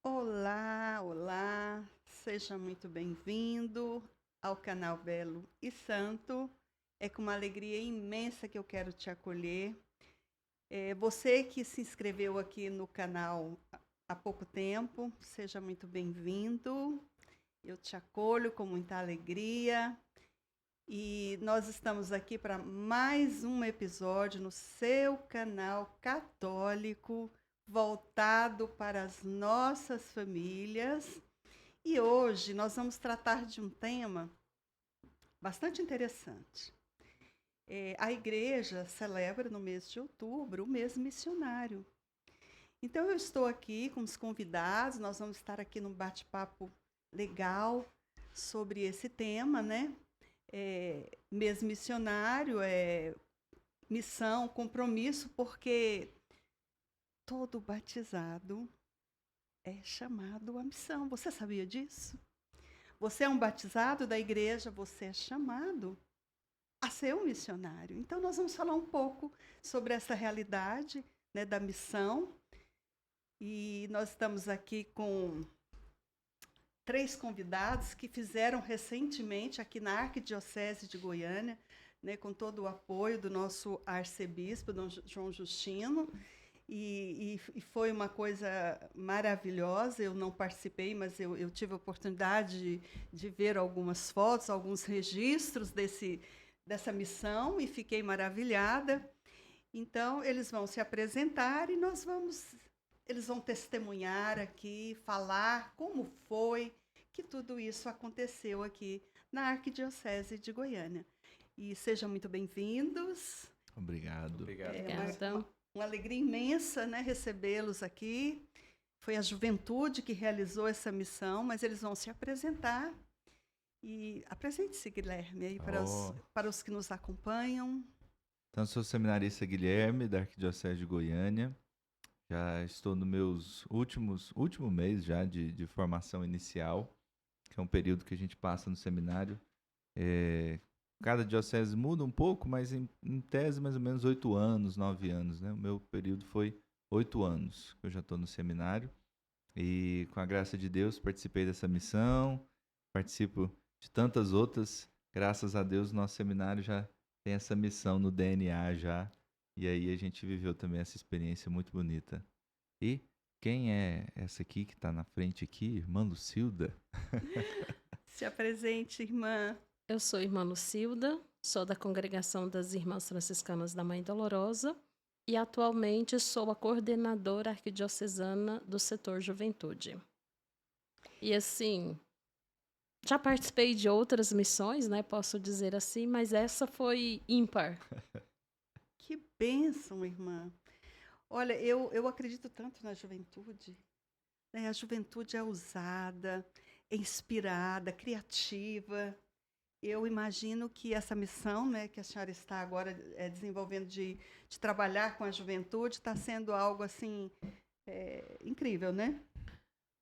Olá, olá, seja muito bem-vindo ao canal Belo e Santo. É com uma alegria imensa que eu quero te acolher. Você que se inscreveu aqui no canal há pouco tempo, seja muito bem-vindo. Eu te acolho com muita alegria. E nós estamos aqui para mais um episódio no seu canal católico, voltado para as nossas famílias. E hoje nós vamos tratar de um tema bastante interessante. A igreja celebra no mês de outubro o mês missionário. Então eu estou aqui com os convidados, nós vamos estar aqui num bate-papo legal sobre esse tema, né? Mês missionário, missão, compromisso, porque todo batizado é chamado à missão. Você sabia disso? Você é um batizado da igreja, você é chamado a ser um missionário. Então, nós vamos falar um pouco sobre essa realidade, né, da missão. E nós estamos aqui com 3 convidados que fizeram recentemente aqui na Arquidiocese de Goiânia, né, com todo o apoio do nosso arcebispo, Dom João Justino. E foi uma coisa maravilhosa. Eu não participei, mas eu tive a oportunidade de ver algumas fotos, alguns registros dessa missão e fiquei maravilhada. Então, eles vão se apresentar e eles vão testemunhar aqui, falar como foi que tudo isso aconteceu aqui na Arquidiocese de Goiânia. E sejam muito bem-vindos. Obrigado. Obrigado. Uma alegria imensa, né, recebê-los aqui. Foi a juventude que realizou essa missão, mas eles vão se apresentar. E apresente-se, Guilherme, aí para os que nos acompanham. Então, sou seminarista Guilherme, da Arquidiocese de Goiânia. Já estou no meus último mês já de formação inicial, que é um período que a gente passa no seminário. Cada diocese muda um pouco, mas em tese mais ou menos 8 anos, 9 anos, né? O meu período foi 8 anos, que eu já estou no seminário. E com a graça de Deus participei dessa missão, participo de tantas outras. Graças a Deus nosso seminário já tem essa missão no DNA já. E aí a gente viveu também essa experiência muito bonita. E quem é essa aqui que está na frente aqui? Irmã Lucilda. Se apresente, irmã. Eu sou irmã Lucilda, sou da Congregação das Irmãs Franciscanas da Mãe Dolorosa e atualmente sou a coordenadora arquidiocesana do setor Juventude. E assim, já participei de outras missões, né, posso dizer assim, mas essa foi ímpar. Que bênção, irmã. Olha, eu acredito tanto na juventude. Né? A juventude é ousada, é inspirada, criativa. Eu imagino que essa missão, né, que a senhora está agora desenvolvendo de trabalhar com a juventude está sendo algo assim incrível, né?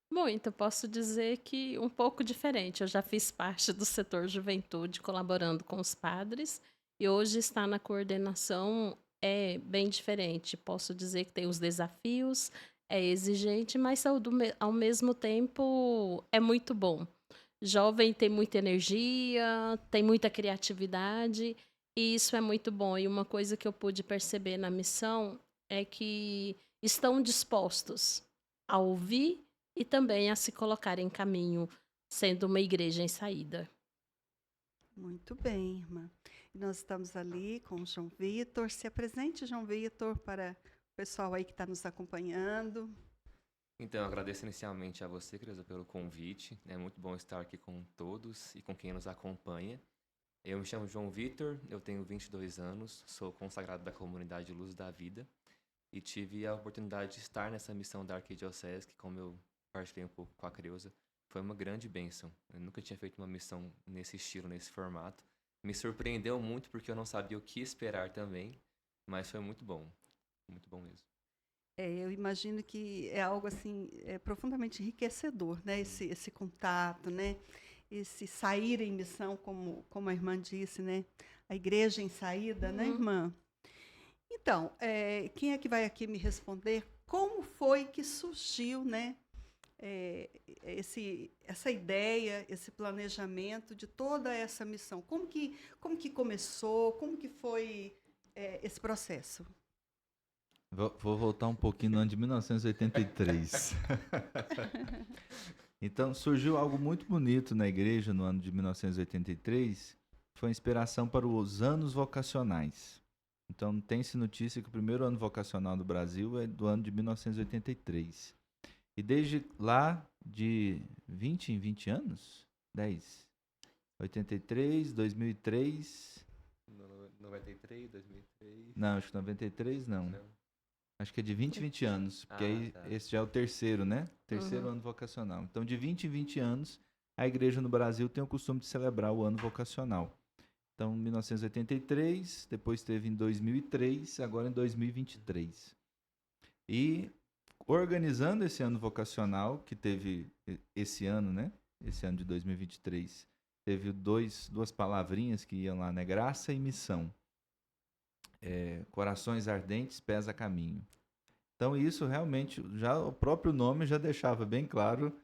Bom, então posso dizer que um pouco diferente. Eu já fiz parte do setor Juventude, colaborando com os padres, e hoje estar na coordenação é bem diferente. Posso dizer que tem os desafios, é exigente, mas ao mesmo tempo é muito bom. Jovem tem muita energia, tem muita criatividade, e isso é muito bom. E uma coisa que eu pude perceber na missão é que estão dispostos a ouvir e também a se colocar em caminho, sendo uma igreja em saída. Muito bem, irmã. E nós estamos ali com o João Vitor. Se apresente, João Vitor, para o pessoal aí que está nos acompanhando. Então, eu agradeço inicialmente a você, Creuza, pelo convite. É muito bom estar aqui com todos e com quem nos acompanha. Eu me chamo João Vitor, eu tenho 22 anos, sou consagrado da comunidade Luz da Vida e tive a oportunidade de estar nessa missão da Arquidiocese, que, como eu partilhei um pouco com a Creuza, foi uma grande bênção. Eu nunca tinha feito uma missão nesse estilo, nesse formato. Me surpreendeu muito porque eu não sabia o que esperar também, mas foi muito bom mesmo. Eu imagino que é algo assim profundamente enriquecedor, né? Esse contato, né? Esse sair em missão, como a irmã disse, né? A igreja em saída, né, irmã? Então, quem é que vai aqui me responder como foi que surgiu, né, essa ideia, esse planejamento de toda essa missão? Como que começou? Como que foi esse processo? Vou voltar um pouquinho no ano de 1983. Então, surgiu algo muito bonito na igreja no ano de 1983, foi a inspiração para os anos vocacionais. Então, tem-se notícia que o primeiro ano vocacional do Brasil é do ano de 1983. E desde lá, de 20 em 20 anos? 10. 83, 2003... 93, 2003... Não, acho que 93 não. Acho que é de 20 em 20 anos, porque aí tá. esse já é o terceiro, né? Terceiro ano vocacional. Então, de 20 em 20 anos, a igreja no Brasil tem o costume de celebrar o ano vocacional. Então, 1983, depois teve em 2003, agora em 2023. E organizando esse ano vocacional, que teve esse ano, né? Esse ano de 2023, teve duas palavrinhas que iam lá, né? Graça e missão. Corações ardentes, pés a caminho. Então isso realmente, já o próprio nome já deixava bem claro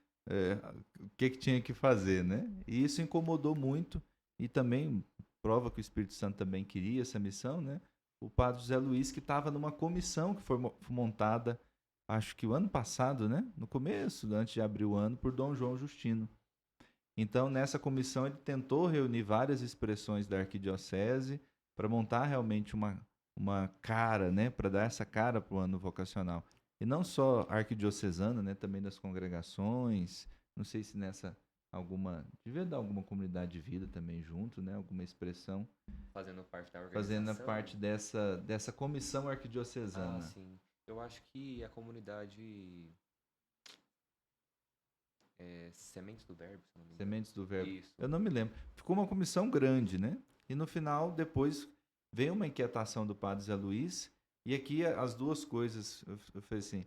o que tinha que fazer, né? E isso incomodou muito e também prova que o Espírito Santo também queria essa missão, né? O padre José Luiz, que estava numa comissão que foi montada, acho que o ano passado, né? No começo, antes de abrir o ano, por Dom João Justino. Então, nessa comissão, ele tentou reunir várias expressões da arquidiocese para montar realmente uma cara, né, para dar essa cara para o ano vocacional. E não só arquidiocesana, né, também das congregações, não sei se nessa devia dar alguma comunidade de vida também junto, né, alguma expressão. Fazendo parte da Fazendo organização. parte dessa comissão arquidiocesana. Ah, sim. Eu acho que a comunidade... Sementes do Verbo, se não me engano. Sementes do Verbo. Isso. Eu não me lembro. Ficou uma comissão grande, né? E no final, depois, veio uma inquietação do padre Zé Luiz, e aqui as duas coisas, eu falei assim,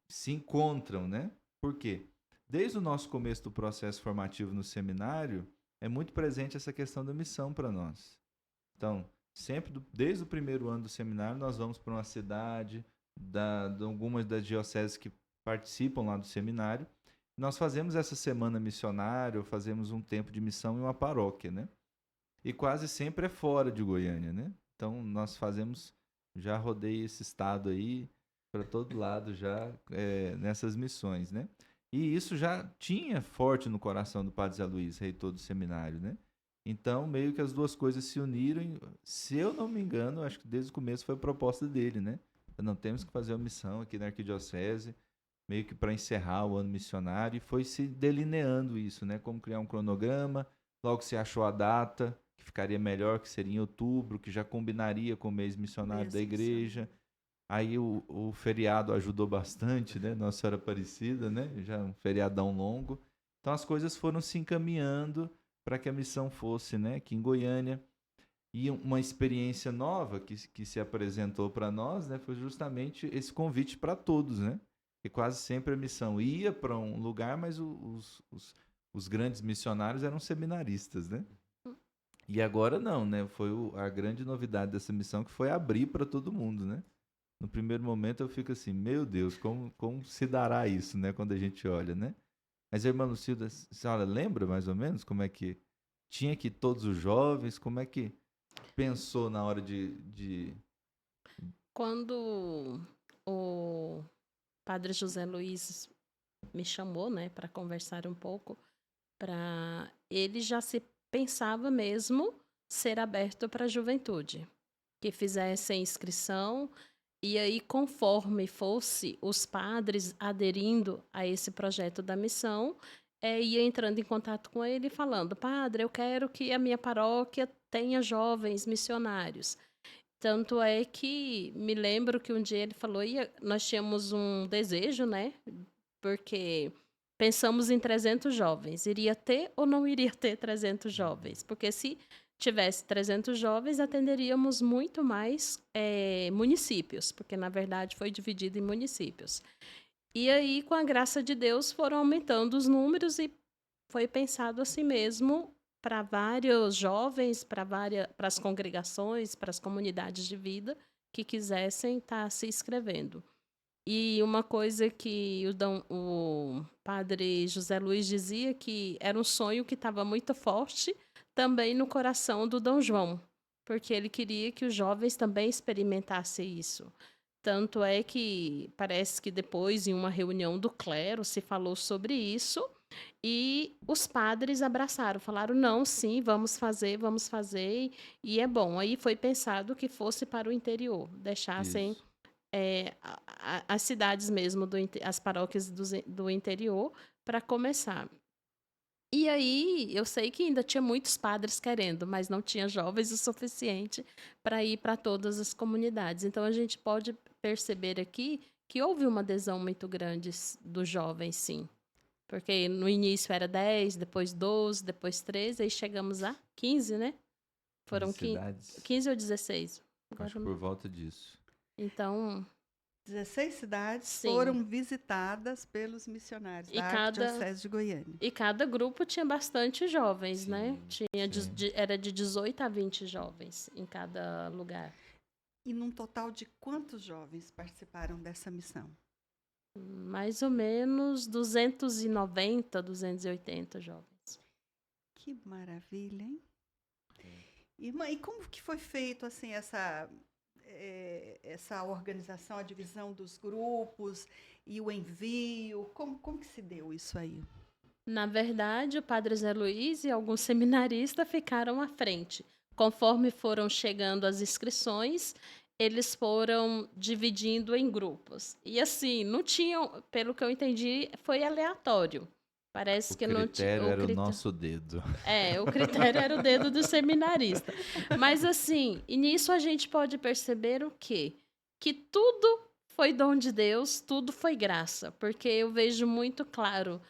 se encontram, né? Por quê? Desde o nosso começo do processo formativo no seminário, é muito presente essa questão da missão para nós. Então, sempre, desde o primeiro ano do seminário, nós vamos para uma cidade, de algumas das dioceses que participam lá do seminário. Nós fazemos essa semana missionária, fazemos um tempo de missão em uma paróquia, né? E quase sempre é fora de Goiânia, né? Então, nós já rodei esse estado aí para todo lado já nessas missões, né? E isso já tinha forte no coração do padre Zé Luiz, reitor do seminário, né? Então, meio que as duas coisas se uniram. Se eu não me engano, acho que desde o começo foi a proposta dele, né? Não temos que fazer uma missão aqui na arquidiocese, meio que para encerrar o ano missionário, e foi se delineando isso, né? Como criar um cronograma, logo se achou a data, que ficaria melhor, que seria em outubro, que já combinaria com o mês missionário da igreja. Aí o feriado ajudou bastante, né? Nossa Senhora Aparecida, né? Já um feriadão longo. Então as coisas foram se encaminhando para que a missão fosse, né? Aqui em Goiânia. E uma experiência nova que se apresentou para nós, né? Foi justamente esse convite para todos, né? E quase sempre a missão ia para um lugar, mas os grandes missionários eram seminaristas, né? E agora não, né? Foi a grande novidade dessa missão, que foi abrir para todo mundo, né? No primeiro momento eu fico assim, meu Deus, como se dará isso, né? Quando a gente olha, né? Mas a irmã Lucilda, a senhora lembra mais ou menos como é que tinha que todos os jovens, como é que pensou na hora de... Quando o padre José Luiz me chamou, né, para conversar um pouco, ele já se pensava mesmo ser aberto para a juventude, que fizessem inscrição, e aí conforme fosse os padres aderindo a esse projeto da missão, ia entrando em contato com ele falando, padre, eu quero que a minha paróquia tenha jovens missionários. Tanto é que me lembro que um dia ele falou, nós tínhamos um desejo, né? Porque pensamos em 300 jovens. Iria ter ou não iria ter 300 jovens? Porque se tivesse 300 jovens, atenderíamos muito mais municípios, porque na verdade foi dividido em municípios. E aí, com a graça de Deus, foram aumentando os números e foi pensado assim mesmo para vários jovens, para as congregações, para as comunidades de vida que quisessem estar se inscrevendo. E uma coisa que o padre José Luiz dizia que era um sonho que estava muito forte também no coração do Dom João, porque ele queria que os jovens também experimentassem isso. Tanto é que parece que depois, em uma reunião do clero, se falou sobre isso e os padres abraçaram, falaram: não, sim, vamos fazer, e é bom. Aí foi pensado que fosse para o interior, deixassem Isso. as cidades mesmo, as paróquias do interior, para começar. E aí, eu sei que ainda tinha muitos padres querendo, mas não tinha jovens o suficiente para ir para todas as comunidades. Então, a gente pode perceber aqui que houve uma adesão muito grande dos jovens, sim. Porque no início era 10, depois 12, depois 13, aí chegamos a 15, né? Foram Cidades, 15 ou 16. Agora acho que não- por volta disso. Então, 16 cidades sim. foram visitadas pelos missionários E da Arquidiocese de Goiânia. E cada grupo tinha bastante jovens, né? Sim, Era de 18 a 20 jovens em cada lugar. E num total de quantos jovens participaram dessa missão? Mais ou menos 290, 280 jovens. Que maravilha, hein? É. Irmã, e como que foi feito assim essa organização, a divisão dos grupos e o envio? Como que se deu isso aí? Na verdade, o padre Zé Luiz e alguns seminaristas ficaram à frente. Conforme foram chegando as inscrições, eles foram dividindo em grupos. E assim, não tinham, pelo que eu entendi, foi aleatório. Parece O que não tinha. critério era o nosso dedo. É, o critério era o dedo do seminarista. Mas assim, e nisso a gente pode perceber o quê? Que tudo foi dom de Deus, tudo foi graça. Porque eu vejo muito claro,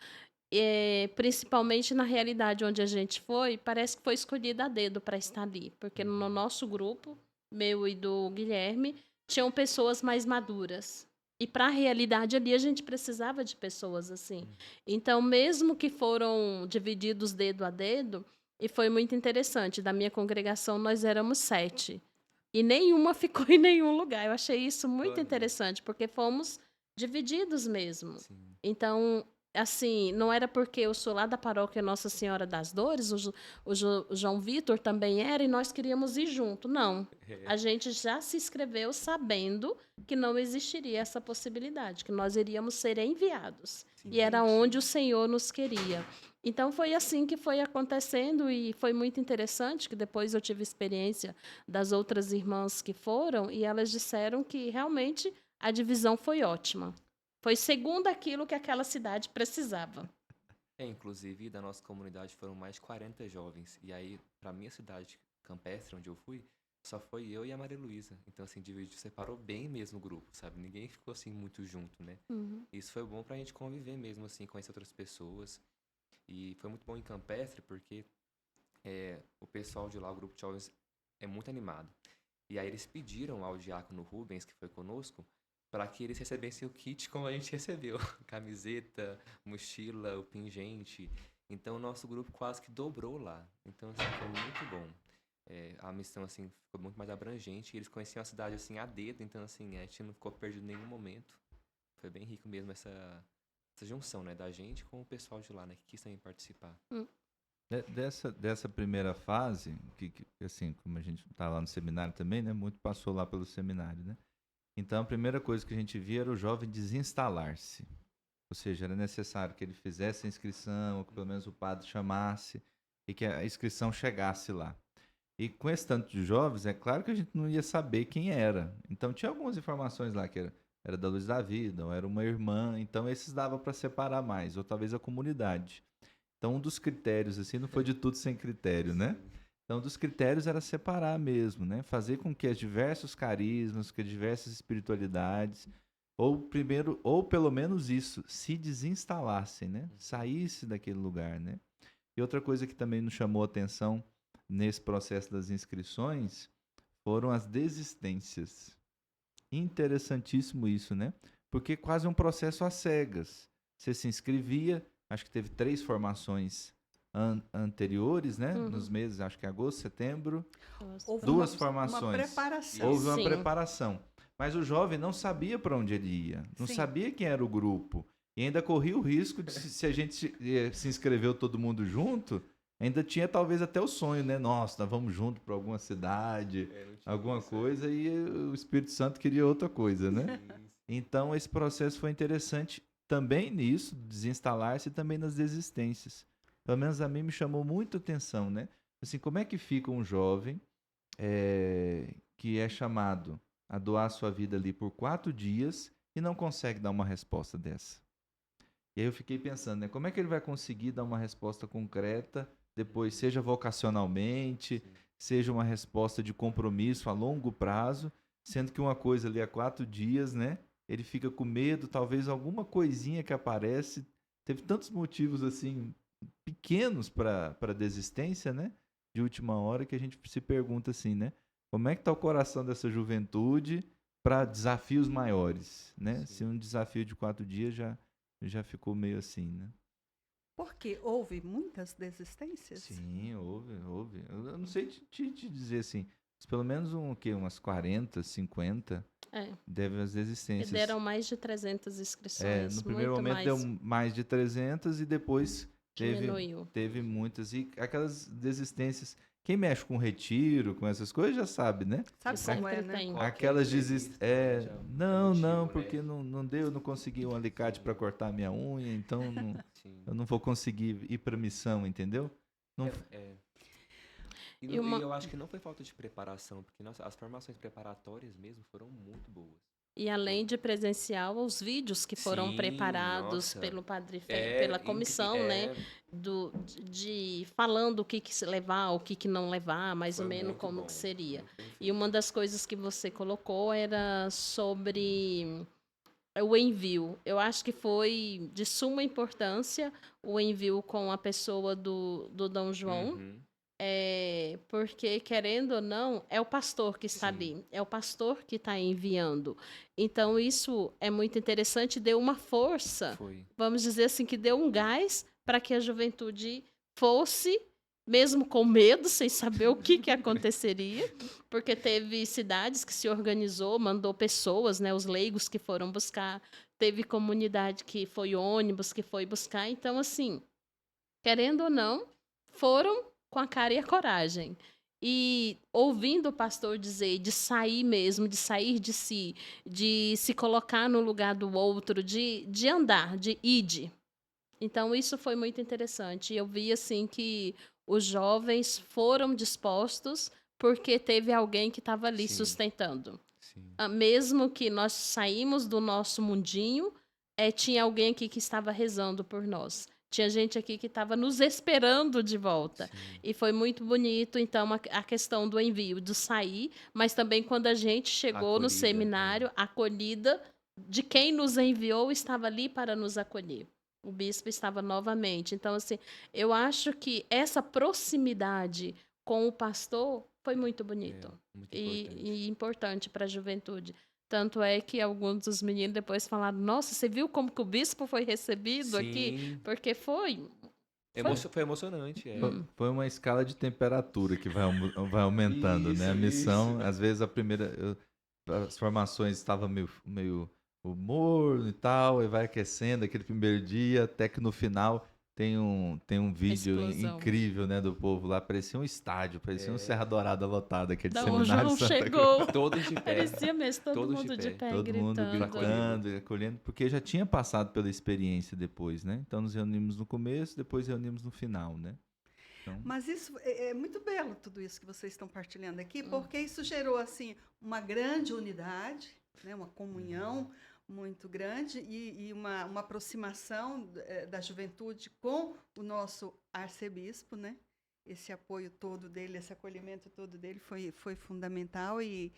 principalmente na realidade onde a gente foi, parece que foi escolhida a dedo para estar ali. Porque no nosso grupo, meu e do Guilherme, tinham pessoas mais maduras. E para a realidade ali a gente precisava de pessoas assim. Então, mesmo que foram divididos dedo a dedo, e foi muito interessante, da minha congregação nós éramos 7. E nenhuma ficou em nenhum lugar. Eu achei isso muito Olha. interessante, porque fomos divididos mesmo. Sim. Então, assim, não era porque eu sou lá da paróquia Nossa Senhora das Dores, o João Vitor também era, e nós queríamos ir junto. Não. A gente já se inscreveu sabendo que não existiria essa possibilidade, que nós iríamos ser enviados. Sim. E era onde o Senhor nos queria. Então, foi assim que foi acontecendo e foi muito interessante, que depois eu tive experiência das outras irmãs que foram e elas disseram que realmente a divisão foi ótima. Foi segundo aquilo que aquela cidade precisava. Inclusive, da nossa comunidade foram mais de 40 jovens. E aí, pra minha cidade campestre, onde eu fui, só foi eu e a Maria Luísa. Então, assim, separou bem mesmo o grupo, sabe? Ninguém ficou, assim, muito junto, né? Isso foi bom pra gente conviver mesmo, assim, conhecer outras pessoas. E foi muito bom em campestre, porque o pessoal de lá, o grupo de jovens, é muito animado. E aí eles pediram ao diácono Rubens, que foi conosco, para que eles recebessem o kit como a gente recebeu. Camiseta, mochila, o pingente. Então, o nosso grupo quase que dobrou lá. Então, assim, foi muito bom. A missão, assim, ficou muito mais abrangente. E eles conheciam a cidade, assim, a dedo. Então, assim, a gente não ficou perdido em nenhum momento. Foi bem rico mesmo essa junção, né? Da gente com o pessoal de lá, né? Que quis também participar. Dessa primeira fase, que, assim, como a gente tá lá no seminário também, né? Muito passou lá pelo seminário, né? Então, a primeira coisa que a gente via era o jovem desinstalar-se. Ou seja, era necessário que ele fizesse a inscrição, ou que pelo menos o padre chamasse, e que a inscrição chegasse lá. E com esse tanto de jovens, é claro que a gente não ia saber quem era. Então, tinha algumas informações lá que era da Luz da Vida, ou era uma irmã, então esses dava para separar mais, ou talvez a comunidade. Então, um dos critérios, assim, não foi de tudo sem critério, né? Então, um dos critérios era separar mesmo, né? Fazer com que os diversos carismas, que as diversas espiritualidades, ou pelo menos isso, se desinstalassem, né? Saísse daquele lugar, né? E outra coisa que também nos chamou a atenção nesse processo das inscrições foram as desistências. Interessantíssimo isso, né? Porque quase um processo às cegas. Você se inscrevia, acho que teve 3 formações anteriores, né? Nos meses, acho que agosto, setembro. Houve 2 formações. Uma preparação. Houve uma Sim. preparação. Mas o jovem não sabia para onde ele ia, não Sim. sabia quem era o grupo. E ainda corria o risco de, se a gente se inscreveu todo mundo junto, ainda tinha talvez até o sonho, né? Nossa, nós vamos junto para alguma cidade, É, não tinha alguma isso, coisa, e o Espírito Santo queria outra coisa, né? Sim, sim. Então, esse processo foi interessante também nisso, desinstalar-se e também nas desistências. Pelo menos a mim me chamou muito atenção, né? Assim, como é que fica um jovem que é chamado a doar sua vida ali por 4 dias e não consegue dar uma resposta dessa? E aí eu fiquei pensando, né? Como é que ele vai conseguir dar uma resposta concreta depois, seja vocacionalmente, Sim. seja uma resposta de compromisso a longo prazo, sendo que uma coisa ali há 4 dias, né? Ele fica com medo, talvez alguma coisinha que aparece. Teve tantos motivos assim pequenos para desistência, né? De última hora que a gente se pergunta assim, né? Como é que está o coração dessa juventude para desafios maiores, né? Sim. Se um desafio de 4 dias já ficou meio assim, né? Porque houve muitas desistências? Sim, houve. Eu não sei te dizer assim, mas pelo menos umas 40, 50 É. deve as E desistências. deram mais de 300 inscrições. No primeiro muito momento mais. deu mais de 300 e depois Diminuiu. teve muitas. E aquelas desistências. Quem mexe com retiro, com essas coisas, já sabe, né? Sabe Que como é, sempre né? tem. Qualquer Aquelas imprevisto, desistências. né, já é Não, motivo, né? porque não deu, eu não consegui um alicate para cortar a minha unha, então Sim. eu não vou conseguir ir para missão, entendeu? Não, É. E, E não- uma- e eu acho que não foi falta de preparação, porque as formações preparatórias mesmo foram muito boas. E além de presencial, os vídeos que foram Sim, preparados nossa. pelo Padre É pela comissão, né? De falando o que se levar, o que não levar, mais Foi ou menos muito como bom, que seria. muito bem E feito. uma das coisas que você colocou era sobre o envio. Eu acho que foi de suma importância o envio com a pessoa do Dom João. Uhum. Porque, querendo ou não, é o pastor que está Sim. ali, é o pastor que está enviando. Então, isso é muito interessante, deu uma força, Foi. vamos dizer assim, que deu um gás para que a juventude fosse, mesmo com medo, sem saber o que aconteceria, porque teve cidades que se organizou, mandou pessoas, né, os leigos que foram buscar, teve comunidade que foi ônibus que foi buscar. Então, assim, querendo ou não, foram com a cara e a coragem. E ouvindo o pastor dizer de sair mesmo, de sair de si, de se colocar no lugar do outro, de andar, de ide. Então, isso foi muito interessante. Eu vi, assim, que os jovens foram dispostos porque teve alguém que estava ali Sim. sustentando. Sim. Mesmo que nós saímos do nosso mundinho, tinha alguém aqui que estava rezando por nós. Tinha gente aqui que estava nos esperando de volta. Sim. E foi muito bonito, então, a questão do envio, do sair, mas também quando a gente chegou no Acolhida, seminário, a acolhida de quem nos enviou estava ali para nos acolher. O bispo estava novamente. Então, assim, eu acho que essa proximidade com o pastor foi muito bonito Muito importante. e importante para a juventude. Tanto é que alguns dos meninos depois falaram: Nossa, você viu como que o bispo foi recebido aqui? Sim. Porque foi. Foi emocionante. Foi uma escala de temperatura que vai aumentando, né? A Isso, missão, isso. às vezes as formações estavam meio morno e tal, e vai aquecendo aquele primeiro dia, até que no final tem um vídeo explosão. incrível, né, do povo lá, parecia um estádio, parecia um Serra Dourada lotada, aquele Dom seminário João Santa Cruz. chegou. Todos de pé. Parecia mesmo, todo Todos de mundo de pé. pé, Todo mundo gritando. gritando, acolhendo, porque já tinha passado pela experiência depois, né? Então nos reunimos no começo, depois reunimos no final, né? Então, Mas isso é muito belo, tudo isso que vocês estão partilhando aqui, porque isso gerou assim uma grande unidade, né, uma comunhão muito grande e uma aproximação da juventude com o nosso arcebispo, né? Esse apoio todo dele, esse acolhimento todo dele foi fundamental e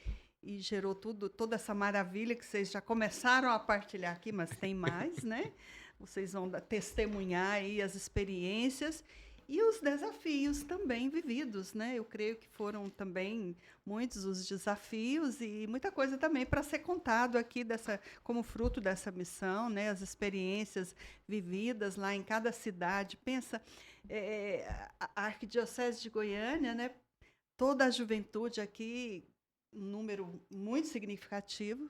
gerou toda essa maravilha que vocês já começaram a partilhar aqui, mas tem mais, né? Vocês vão testemunhar aí as experiências e os desafios também vividos, né? Eu creio que foram também muitos os desafios e muita coisa também para ser contado aqui como fruto dessa missão, né? As experiências vividas lá em cada cidade. Pensa, a Arquidiocese de Goiânia, né? Toda a juventude aqui um número muito significativo,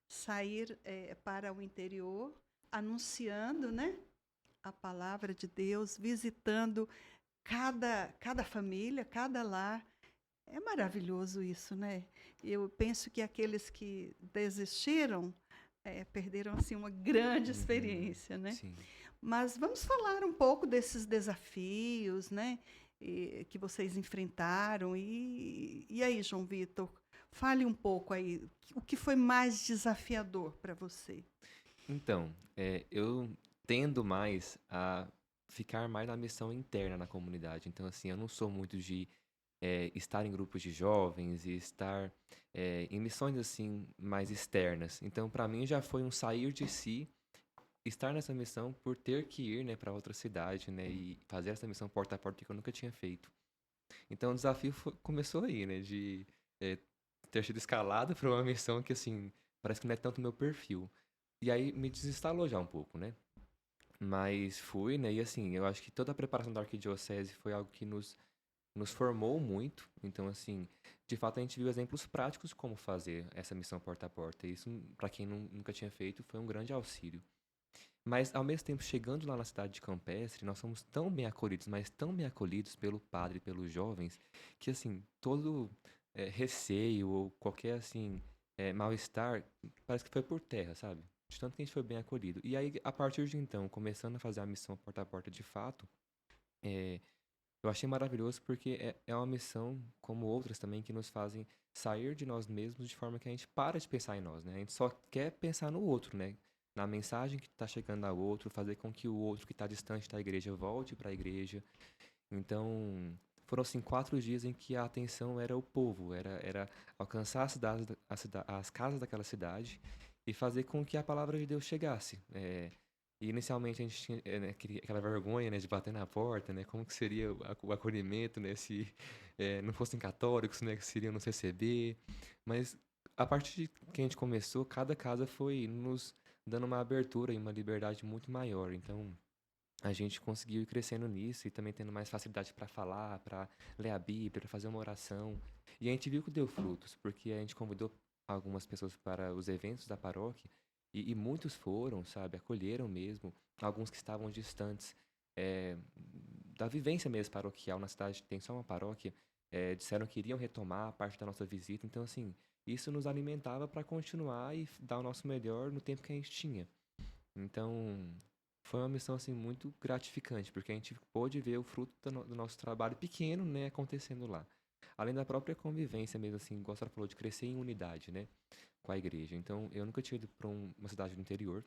sair para o interior, anunciando, né, a palavra de Deus, visitando cada família, cada lar. É maravilhoso isso, né? Eu penso que aqueles que desistiram perderam assim uma grande experiência, né? Sim. Mas vamos falar um pouco desses desafios, né? Que vocês enfrentaram. E aí, João Vitor, fale um pouco aí. O que foi mais desafiador para você? Então, eu tendo mais a ficar mais na missão interna na comunidade. Então, assim, eu não sou muito de estar em grupos de jovens e estar em missões, assim, mais externas. Então, para mim, já foi um sair de si, estar nessa missão por ter que ir, né, para outra cidade, né, e fazer essa missão porta a porta que eu nunca tinha feito. Então, o desafio começou aí, né, de ter sido escalado para uma missão que, assim, parece que não é tanto meu perfil. E aí me desinstalou já um pouco, né? Mas fui, né? E assim, eu acho que toda a preparação da arquidiocese foi algo que nos formou muito. Então, assim, de fato a gente viu exemplos práticos de como fazer essa missão porta a porta. E isso, para quem nunca tinha feito, foi um grande auxílio. Mas, ao mesmo tempo, chegando lá na cidade de Campestre, nós fomos tão bem acolhidos, mas tão bem acolhidos pelo padre e pelos jovens, que, assim, todo receio ou qualquer, assim, mal-estar, parece que foi por terra, sabe? De tanto que a gente foi bem acolhido. E aí, a partir de então, começando a fazer a missão porta a porta de fato, é, eu achei maravilhoso porque é uma missão, como outras também, que nos fazem sair de nós mesmos de forma que a gente para de pensar em nós, né? A gente só quer pensar no outro, né? Na mensagem que está chegando ao outro, fazer com que o outro que está distante da igreja volte para a igreja. Então, foram assim 4 dias em que a atenção era o povo, era alcançar as cidades, as casas daquela cidade e fazer com que a palavra de Deus chegasse. E inicialmente a gente tinha né, aquela vergonha, né, de bater na porta, né, como que seria o acolhimento, né, se não fossem católicos, né, que seriam nos receber. Mas a partir de que a gente começou, cada casa foi nos dando uma abertura e uma liberdade muito maior. Então, a gente conseguiu ir crescendo nisso e também tendo mais facilidade para falar, para ler a Bíblia, para fazer uma oração. E a gente viu que deu frutos, porque a gente convidou algumas pessoas para os eventos da paróquia e muitos foram, sabe, acolheram mesmo, alguns que estavam distantes da vivência mesmo paroquial na cidade, tem só uma paróquia, disseram que iriam retomar a parte da nossa visita. Então, assim, isso nos alimentava para continuar e dar o nosso melhor no tempo que a gente tinha. Então, foi uma missão assim muito gratificante, porque a gente pôde ver o fruto do nosso trabalho pequeno, né, acontecendo lá. Além da própria convivência mesmo, assim, igual a senhora falou, de crescer em unidade, né, com a igreja. Então, eu nunca tinha ido para uma cidade do interior,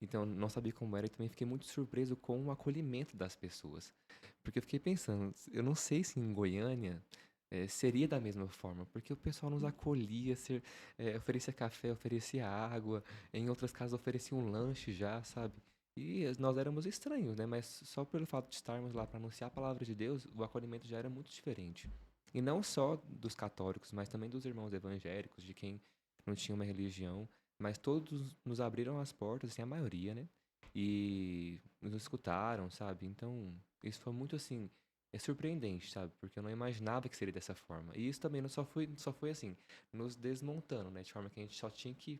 então não sabia como era e também fiquei muito surpreso com o acolhimento das pessoas. Porque eu fiquei pensando, eu não sei se em Goiânia seria da mesma forma, porque o pessoal nos acolhia, oferecia café, oferecia água, em outras casas oferecia um lanche já, sabe? E nós éramos estranhos, né? Mas só pelo fato de estarmos lá para anunciar a palavra de Deus, o acolhimento já era muito diferente. E não só dos católicos, mas também dos irmãos evangélicos, de quem não tinha uma religião, mas todos nos abriram as portas, assim, a maioria, né? E nos escutaram, sabe? Então, isso foi muito assim surpreendente, sabe? Porque eu não imaginava que seria dessa forma. E isso também não só foi assim, nos desmontando, né? De forma que a gente só tinha que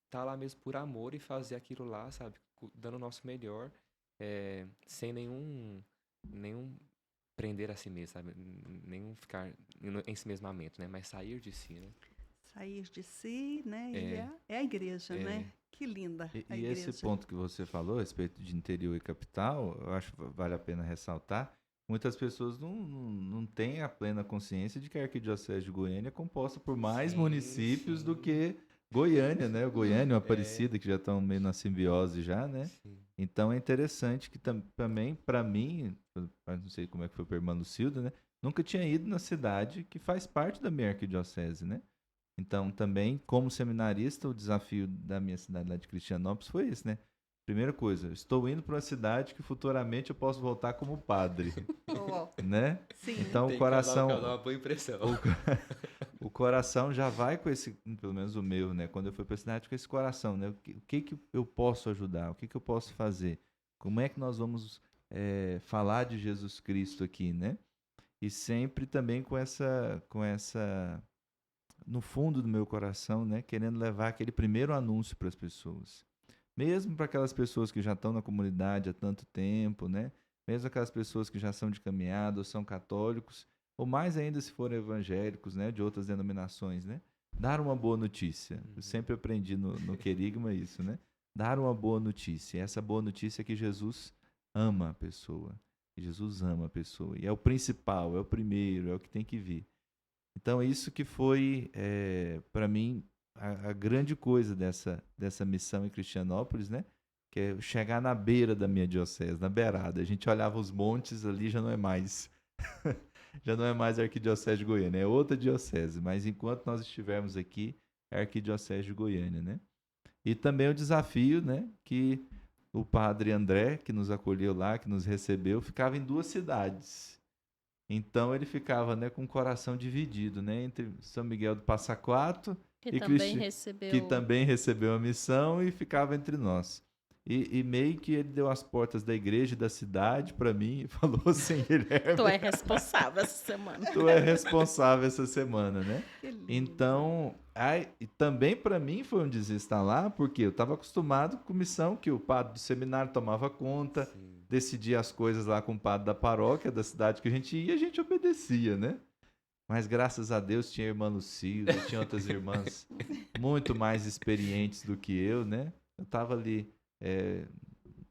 estar lá mesmo por amor e fazer aquilo lá, sabe? Dando o nosso melhor, sem nenhum prender a si mesmo, sabe? Nenhum ficar em si mesmamento, né? Mas sair de si, né? Sair de si, né? E É, é a igreja, né? é, Que linda a E esse igreja. ponto que você falou a respeito de interior e capital, eu acho que vale a pena ressaltar. Muitas pessoas não têm a plena consciência de que a Arquidiocese de Goiânia é composta por mais sim, municípios do sim, que Goiânia, né? O Goiânia e o é, Aparecida, que já estão meio na simbiose já, né? sim. Então é interessante que também, para mim, eu não sei como é que foi para o irmão Lucilda, né? Nunca tinha ido na cidade que faz parte da minha arquidiocese, né? Então também, como seminarista, o desafio da minha cidade lá de Cristianópolis foi esse, né? Primeira coisa, estou indo para uma cidade que futuramente eu posso voltar como padre, Oh, né? sim, Então o Tem que causar coração, uma boa impressão. o coração já vai com esse, pelo menos o meu, né? Quando eu fui para a cidade, com esse coração, né? O que eu posso ajudar? O que eu posso fazer? Como é que nós vamos falar de Jesus Cristo aqui, né? E sempre também com essa no fundo do meu coração, né, querendo levar aquele primeiro anúncio para as pessoas. Mesmo para aquelas pessoas que já estão na comunidade há tanto tempo, né? Mesmo aquelas pessoas que já são de caminhada ou são católicos, ou mais ainda se forem evangélicos, né, de outras denominações, né? Dar uma boa notícia. Eu sempre aprendi no Querigma isso, né? Dar uma boa notícia. E essa boa notícia é que Jesus ama a pessoa. Jesus ama a pessoa. E é o principal, é o primeiro, é o que tem que vir. Então, isso que foi, para mim, a grande coisa dessa missão em Cristianópolis, né? Que é chegar na beira da minha diocese, na beirada. A gente olhava os montes ali, já não é mais. Já não é mais a Arquidiocese de Goiânia, é outra diocese. Mas enquanto nós estivermos aqui, é a Arquidiocese de Goiânia, né? E também o desafio, né? Que o padre André, que nos acolheu lá, que nos recebeu, ficava em 2 cidades. Então ele ficava, né, com o coração dividido, né, entre São Miguel do Passa Quatro Que e também que também recebeu a missão e ficava entre nós. E meio que ele deu as portas da igreja e da cidade para mim e falou assim, Guilherme, Tu é responsável essa semana. tu é responsável essa semana, né? Que lindo. Então, e também para mim foi um desinstalar, porque eu estava acostumado com missão que o padre do seminário tomava conta, Sim. decidia as coisas lá com o padre da paróquia, da cidade que a gente ia, a gente obedecia, né? Mas graças a Deus tinha a irmã Lucilda, tinha outras irmãs muito mais experientes do que eu, né? Eu estava ali,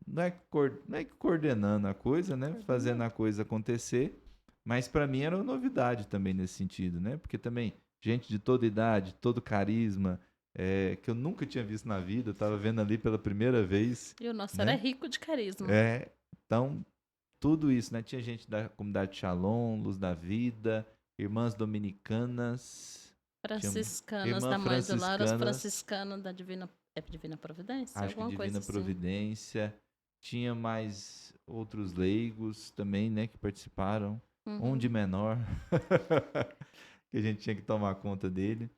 não é que coordenando a coisa, né? Fazendo a coisa acontecer, mas para mim era uma novidade também nesse sentido, né? Porque também gente de toda idade, todo carisma, que eu nunca tinha visto na vida, eu estava vendo ali pela primeira vez. E o nosso né? era rico de carisma. Então, tudo isso, né? Tinha gente da comunidade Shalom, Luz da Vida, irmãs dominicanas, Franciscanas irmã da Mãe do Lar, os franciscanas. franciscanos da Divina Providência? Acho que Alguma Divina coisa assim. Providência. Tinha mais outros leigos também, né? Que participaram. Uhum. Um de menor, que a gente tinha que tomar conta dele.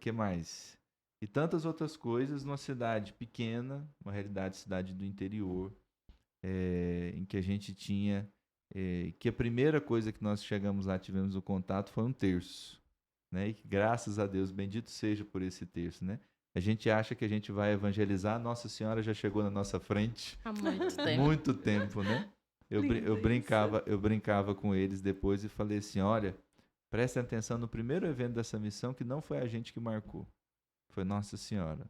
Que mais? E tantas outras coisas numa cidade pequena, uma realidade cidade do interior, em que a gente tinha, que a primeira coisa que nós chegamos lá, tivemos o contato, foi um terço, né? E que, graças a Deus, bendito seja por esse terço, né? A gente acha que a gente vai evangelizar, Nossa Senhora já chegou na nossa frente Há muito tempo. muito tempo, né? Lindo Eu brincava com eles depois e falei assim, olha, prestem atenção no primeiro evento dessa missão que não foi a gente que marcou, foi Nossa Senhora.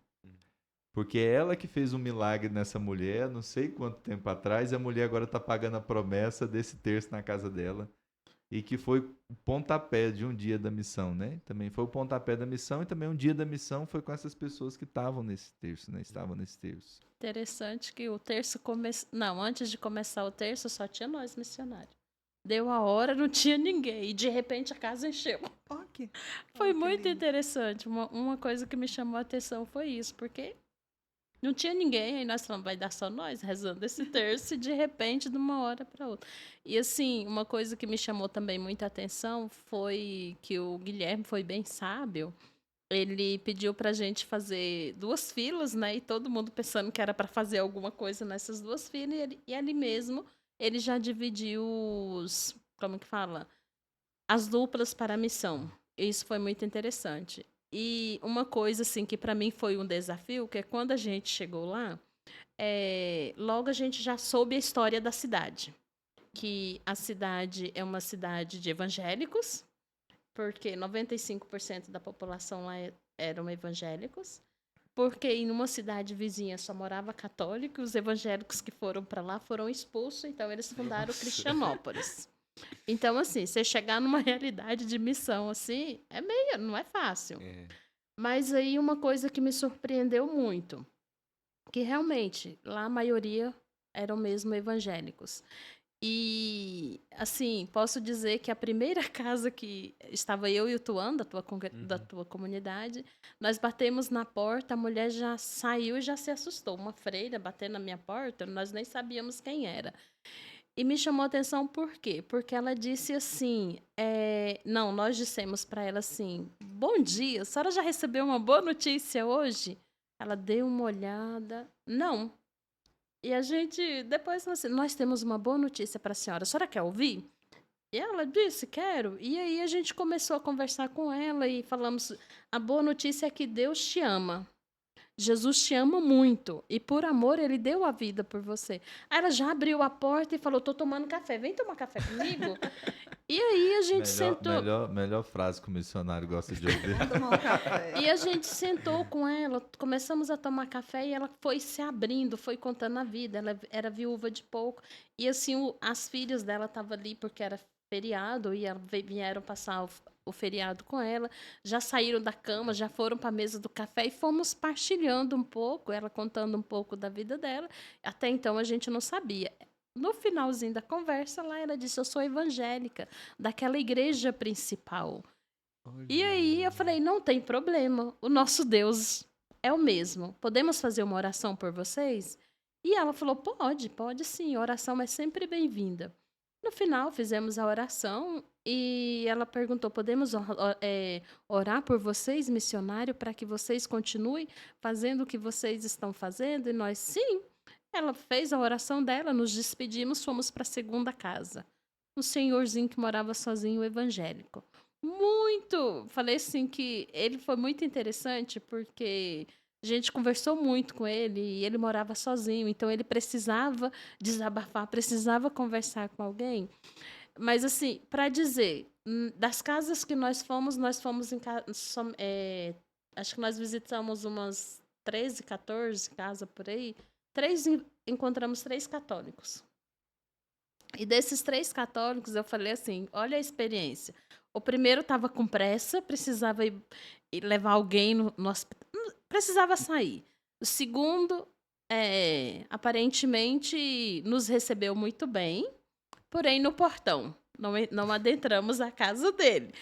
Porque é ela que fez um milagre nessa mulher, não sei quanto tempo atrás, e a mulher agora está pagando a promessa desse terço na casa dela. E que foi o pontapé de um dia da missão, né? Também foi o pontapé da missão e também um dia da missão foi com essas pessoas que estavam nesse terço, né? Estavam nesse terço. Interessante que o terço Não, antes de começar o terço, só tinha nós missionários. Deu a hora, não tinha ninguém. E de repente a casa encheu. Ok. Foi Que muito lindo. interessante. Uma coisa que me chamou a atenção foi isso, porque não tinha ninguém, aí nós falamos, vai dar só nós rezando esse terço, e de repente, de uma hora para outra. E assim, uma coisa que me chamou também muita atenção foi que o Guilherme foi bem sábio. Ele pediu pra gente fazer 2 filas, né? E todo mundo pensando que era para fazer alguma coisa nessas 2 filas, e ali mesmo ele já dividiu como que fala? As duplas para a missão. Isso foi muito interessante. E uma coisa, assim, que para mim foi um desafio, que é quando a gente chegou lá, logo a gente já soube a história da cidade. Que a cidade é uma cidade de evangélicos, porque 95% da população lá eram evangélicos. Porque em uma cidade vizinha só morava católico, e os evangélicos que foram para lá foram expulsos, então eles fundaram Cristianópolis. Então, assim, você chegar numa realidade de missão, assim, não é fácil. Mas aí uma coisa que me surpreendeu muito, que realmente, lá a maioria eram mesmo evangélicos. E, assim, posso dizer que a primeira casa que estava eu e o Tuan, da tua comunidade, nós batemos na porta, a mulher já saiu e já se assustou. Uma freira batendo na minha porta, nós nem sabíamos quem era. E me chamou a atenção por quê? Porque ela disse assim, não, nós dissemos para ela assim, bom dia, a senhora já recebeu uma boa notícia hoje? Ela deu uma olhada, não. E a gente depois falou assim, nós temos uma boa notícia para a senhora quer ouvir? E ela disse: quero. E aí a gente começou a conversar com ela e falamos: a boa notícia é que Deus te ama. Jesus te ama muito e por amor ele deu a vida por você. Aí ela já abriu a porta e falou: tô tomando café, vem tomar café comigo. E aí a gente sentou. Melhor frase que o missionário gosta de ouvir. Vamos tomar um café. E a gente sentou com ela, começamos a tomar café e ela foi se abrindo, foi contando a vida. Ela era viúva de pouco. E assim, as filhas dela estavam ali porque era feriado e vieram passar o feriado com ela. Já saíram da cama, já foram para a mesa do café e fomos partilhando um pouco, ela contando um pouco da vida dela. Até então a gente não sabia. No finalzinho da conversa lá, ela disse: eu sou evangélica, daquela igreja principal. E aí eu falei: não tem problema, o nosso Deus é o mesmo. Podemos fazer uma oração por vocês? E ela falou: pode sim, oração é sempre bem-vinda. No final, fizemos a oração e ela perguntou: podemos orar por vocês, missionário, para que vocês continuem fazendo o que vocês estão fazendo? E nós, sim. Ela fez a oração dela, nos despedimos, fomos para a segunda casa. Um senhorzinho que morava sozinho, evangélico. Falei assim que ele foi muito interessante porque a gente conversou muito com ele e ele morava sozinho, então ele precisava desabafar, precisava conversar com alguém. Mas assim, para dizer, das casas que nós fomos acho que nós visitamos umas 13, 14 casas por aí. Encontramos 3 católicos. E desses 3 católicos, eu falei assim: olha a experiência. O primeiro estava com pressa, precisava ir levar alguém no hospital, precisava sair. O segundo, aparentemente, nos recebeu muito bem, porém no portão. Não adentramos a casa dele.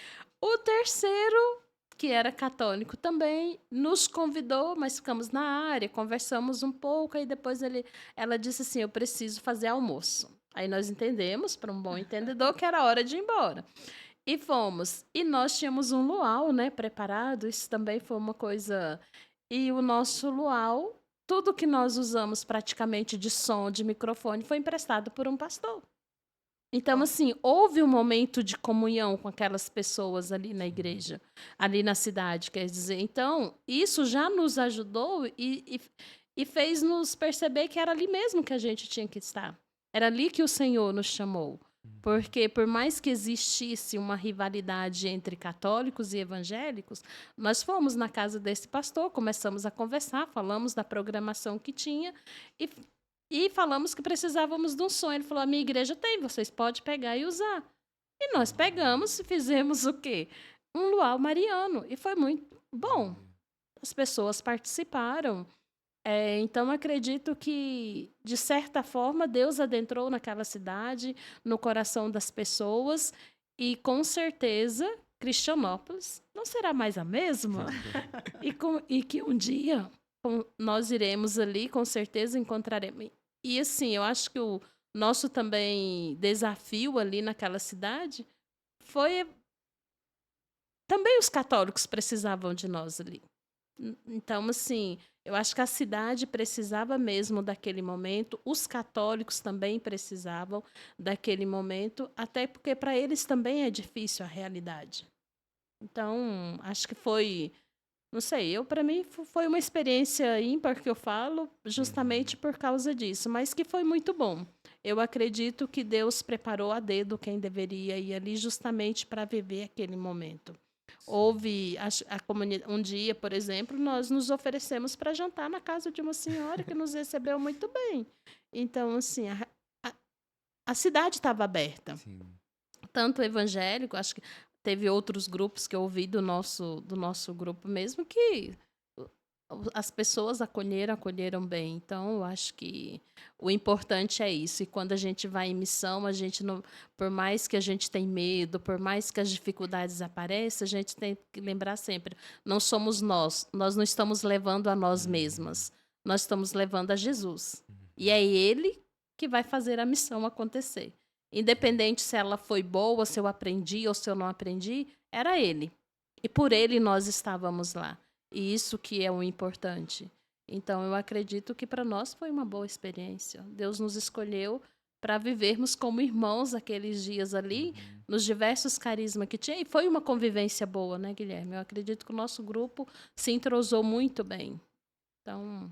O terceiro, que era católico também, nos convidou, mas ficamos na área, conversamos um pouco, aí depois ela disse assim: eu preciso fazer almoço. Aí nós entendemos, para um bom entendedor, que era hora de ir embora. E fomos. E nós tínhamos um luau, né, preparado. Isso também foi uma coisa. E o nosso luau, tudo que nós usamos praticamente de som, de microfone, foi emprestado por um pastor. Então, assim, houve um momento de comunhão com aquelas pessoas ali na igreja, ali na cidade, quer dizer. Então, isso já nos ajudou e fez nos perceber que era ali mesmo que a gente tinha que estar. Era ali que o Senhor nos chamou. Porque, por mais que existisse uma rivalidade entre católicos e evangélicos, nós fomos na casa desse pastor, começamos a conversar, falamos da programação que tinha e falamos que precisávamos de um som. Ele falou: a minha igreja tem, vocês podem pegar e usar. E nós pegamos e fizemos o quê? Um luau mariano. E foi muito bom. As pessoas participaram. Então, acredito que, de certa forma, Deus adentrou naquela cidade, no coração das pessoas, e, com certeza, Cristianópolis não será mais a mesma. E que um dia nós iremos ali, com certeza encontraremos. E, assim, eu acho que o nosso também desafio ali naquela cidade foi... Também os católicos precisavam de nós ali. Então, assim, eu acho que a cidade precisava mesmo daquele momento, os católicos também precisavam daquele momento, até porque para eles também é difícil a realidade. Então, acho que foi, não sei, para mim foi uma experiência ímpar que eu falo, justamente por causa disso, mas que foi muito bom. Eu acredito que Deus preparou a dedo quem deveria ir ali justamente para viver aquele momento. Houve a comunidade. Um dia, por exemplo, nós nos oferecemos para jantar na casa de uma senhora que nos recebeu muito bem. Então, assim, a cidade estava aberta. Sim. Tanto evangélico, acho que teve outros grupos que eu ouvi do nosso grupo mesmo, que as pessoas acolheram bem. Então, eu acho que o importante é isso. E quando a gente vai em missão, a gente não, por mais que a gente tenha medo, por mais que as dificuldades apareçam, a gente tem que lembrar sempre, não somos nós não estamos levando a nós mesmas, nós estamos levando a Jesus. E é Ele que vai fazer a missão acontecer. Independente se ela foi boa, se eu aprendi ou se eu não aprendi, era Ele. E por Ele nós estávamos lá. E isso que é o importante. Então, eu acredito que para nós foi uma boa experiência. Deus nos escolheu para vivermos como irmãos aqueles dias ali, Uhum. nos diversos carismas que tinha. E foi uma convivência boa, né, Guilherme? Eu acredito que o nosso grupo se entrosou muito bem. Então,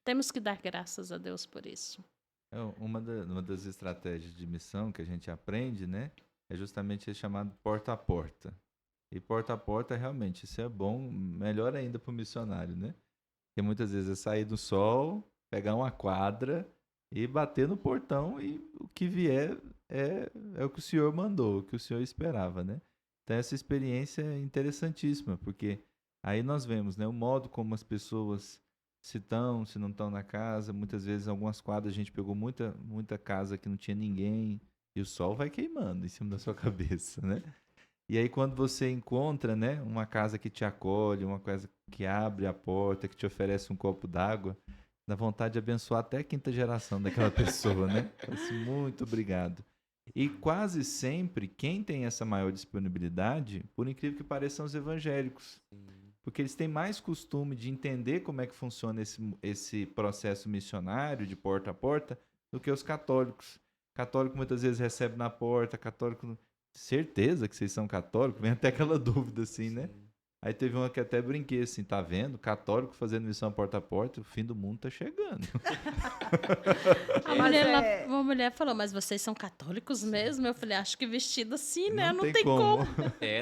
temos que dar graças a Deus por isso. Uma das estratégias de missão que a gente aprende, né, é justamente esse chamado porta a porta. E porta a porta, realmente, isso é bom, melhor ainda para o missionário, né? Porque muitas vezes é sair do sol, pegar uma quadra e bater no portão e o que vier é o que o senhor mandou, o que o senhor esperava, né? Então essa experiência é interessantíssima, porque aí nós vemos, né, o modo como as pessoas se não estão na casa. Muitas vezes, em algumas quadras, a gente pegou muita casa que não tinha ninguém e o sol vai queimando em cima da sua cabeça, né? E aí quando você encontra, né, uma casa que te acolhe, uma casa que abre a porta, que te oferece um copo d'água, dá vontade de abençoar até a quinta geração daquela pessoa, né? Fala assim, muito obrigado. E quase sempre, quem tem essa maior disponibilidade, por incrível que pareça, são os evangélicos. Sim. Porque eles têm mais costume de entender como é que funciona esse processo missionário de porta a porta do que os católicos. Católico muitas vezes recebe na porta, católico, certeza que vocês são católicos? Vem até aquela dúvida assim, né? Sim. Aí teve uma que até brinquei assim, tá vendo? Católico fazendo missão porta a porta, o fim do mundo tá chegando. Uma mulher falou, mas vocês são católicos mesmo? Eu falei, acho que vestido assim, né? Não tem tem como.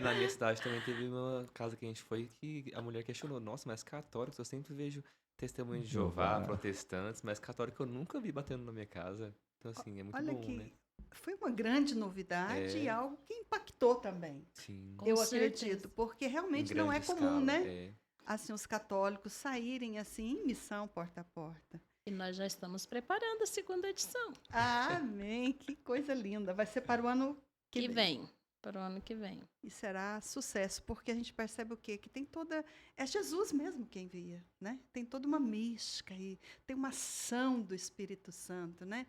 Na minha cidade também teve uma casa que a gente foi que a mulher questionou, nossa, mas católicos, eu sempre vejo testemunhos de Jeová, Jeová. protestantes, mas católico eu nunca vi batendo na minha casa. Então, assim, é muito Olha bom, que né? foi uma grande novidade e É. algo que impactou também. Sim. Com Eu certeza. acredito, porque Em realmente não é grande comum, escala, né? é. Assim, os católicos saírem assim em missão porta a porta. E nós já estamos preparando a segunda edição. Amém, que coisa linda. Vai ser para o ano que Que vem. vem. Para o ano que vem. E será sucesso, porque a gente percebe o quê? Que tem toda. É Jesus mesmo quem envia, né? Tem toda uma mística aí, tem uma ação do Espírito Santo, né?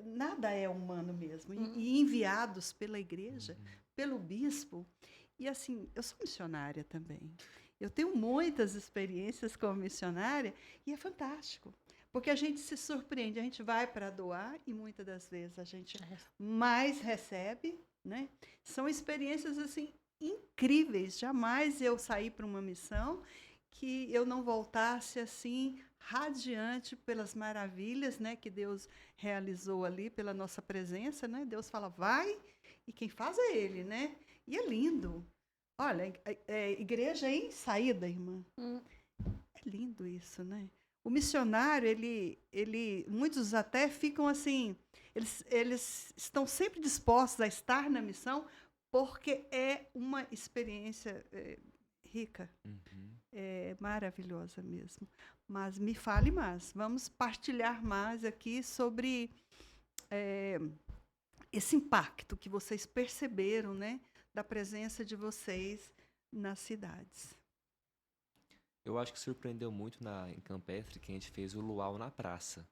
Nada é humano mesmo. E enviados pela igreja, pelo bispo. E assim, eu sou missionária também. Eu tenho muitas experiências como missionária e é fantástico. Porque a gente se surpreende, a gente vai para doar e muitas das vezes a gente mais recebe, né? São experiências assim incríveis. Jamais eu saí para uma missão que eu não voltasse assim radiante pelas maravilhas, né, que Deus realizou ali pela nossa presença, né? Deus fala vai e quem faz é Ele, né? E é lindo. Olha, igreja em saída, irmã. É lindo isso, né? O missionário, muitos até ficam assim, eles estão sempre dispostos a estar na missão porque é uma experiência rica, maravilhosa mesmo. Mas me fale mais, vamos partilhar mais aqui sobre esse impacto que vocês perceberam, né, da presença de vocês nas cidades. Eu acho que surpreendeu muito em Campestre que a gente fez o luau na praça.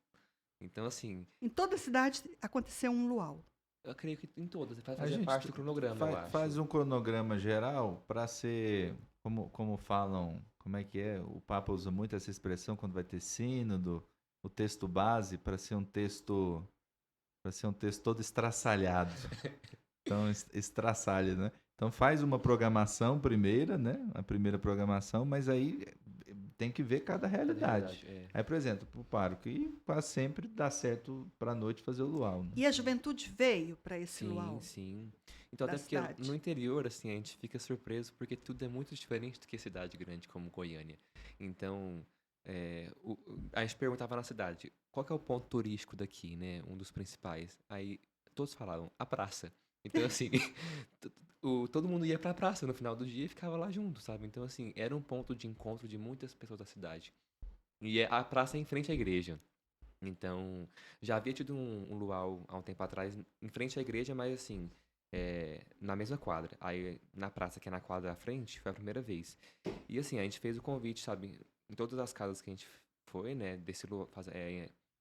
Então, assim, Em toda a cidade aconteceu um luau. eu creio que em todas, faz A fazer gente parte do cronograma, eu acho. faz um cronograma geral para ser, como falam, como é que é? O Papa usa muito essa expressão quando vai ter sínodo, o texto base para ser um texto todo estraçalhado. Então, estraçalha, né? Então faz uma programação primeira, né? A primeira programação, mas aí tem que ver cada realidade. Aí, por exemplo, pro pároco, e quase sempre dá certo para a noite fazer o luau. Né? E a juventude veio para esse luau? Sim. Então, Da até porque cidade. no interior, assim, a gente fica surpreso porque tudo é muito diferente do que cidade grande como Goiânia. Então, a gente perguntava na cidade, qual que é o ponto turístico daqui, né? Um dos principais. Aí todos falavam, a praça. Então, assim, todo mundo ia pra praça no final do dia e ficava lá junto, sabe? Então, assim, era um ponto de encontro de muitas pessoas da cidade. E a praça é em frente à igreja. Então, já havia tido um luau há um tempo atrás em frente à igreja, mas assim, na mesma quadra. Aí, na praça, que é na quadra à frente, foi a primeira vez. E assim, a gente fez o convite, sabe? Em todas as casas que a gente foi, né?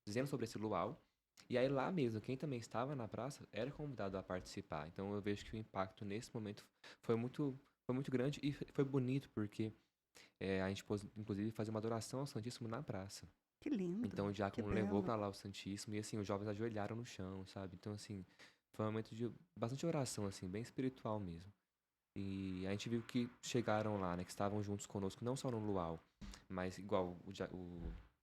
Dizendo sobre esse luau. E aí lá mesmo, quem também estava na praça era convidado a participar. Então eu vejo que o impacto nesse momento foi muito grande e foi bonito porque a gente pôde, inclusive, fazer uma adoração ao Santíssimo na praça. Que lindo. Então o que diácono belo. levou para lá o Santíssimo e assim, os jovens ajoelharam no chão, sabe? Então assim, foi um momento de bastante oração, assim, bem espiritual mesmo. E a gente viu que chegaram lá, né? Que estavam juntos conosco, não só no luau, mas igual o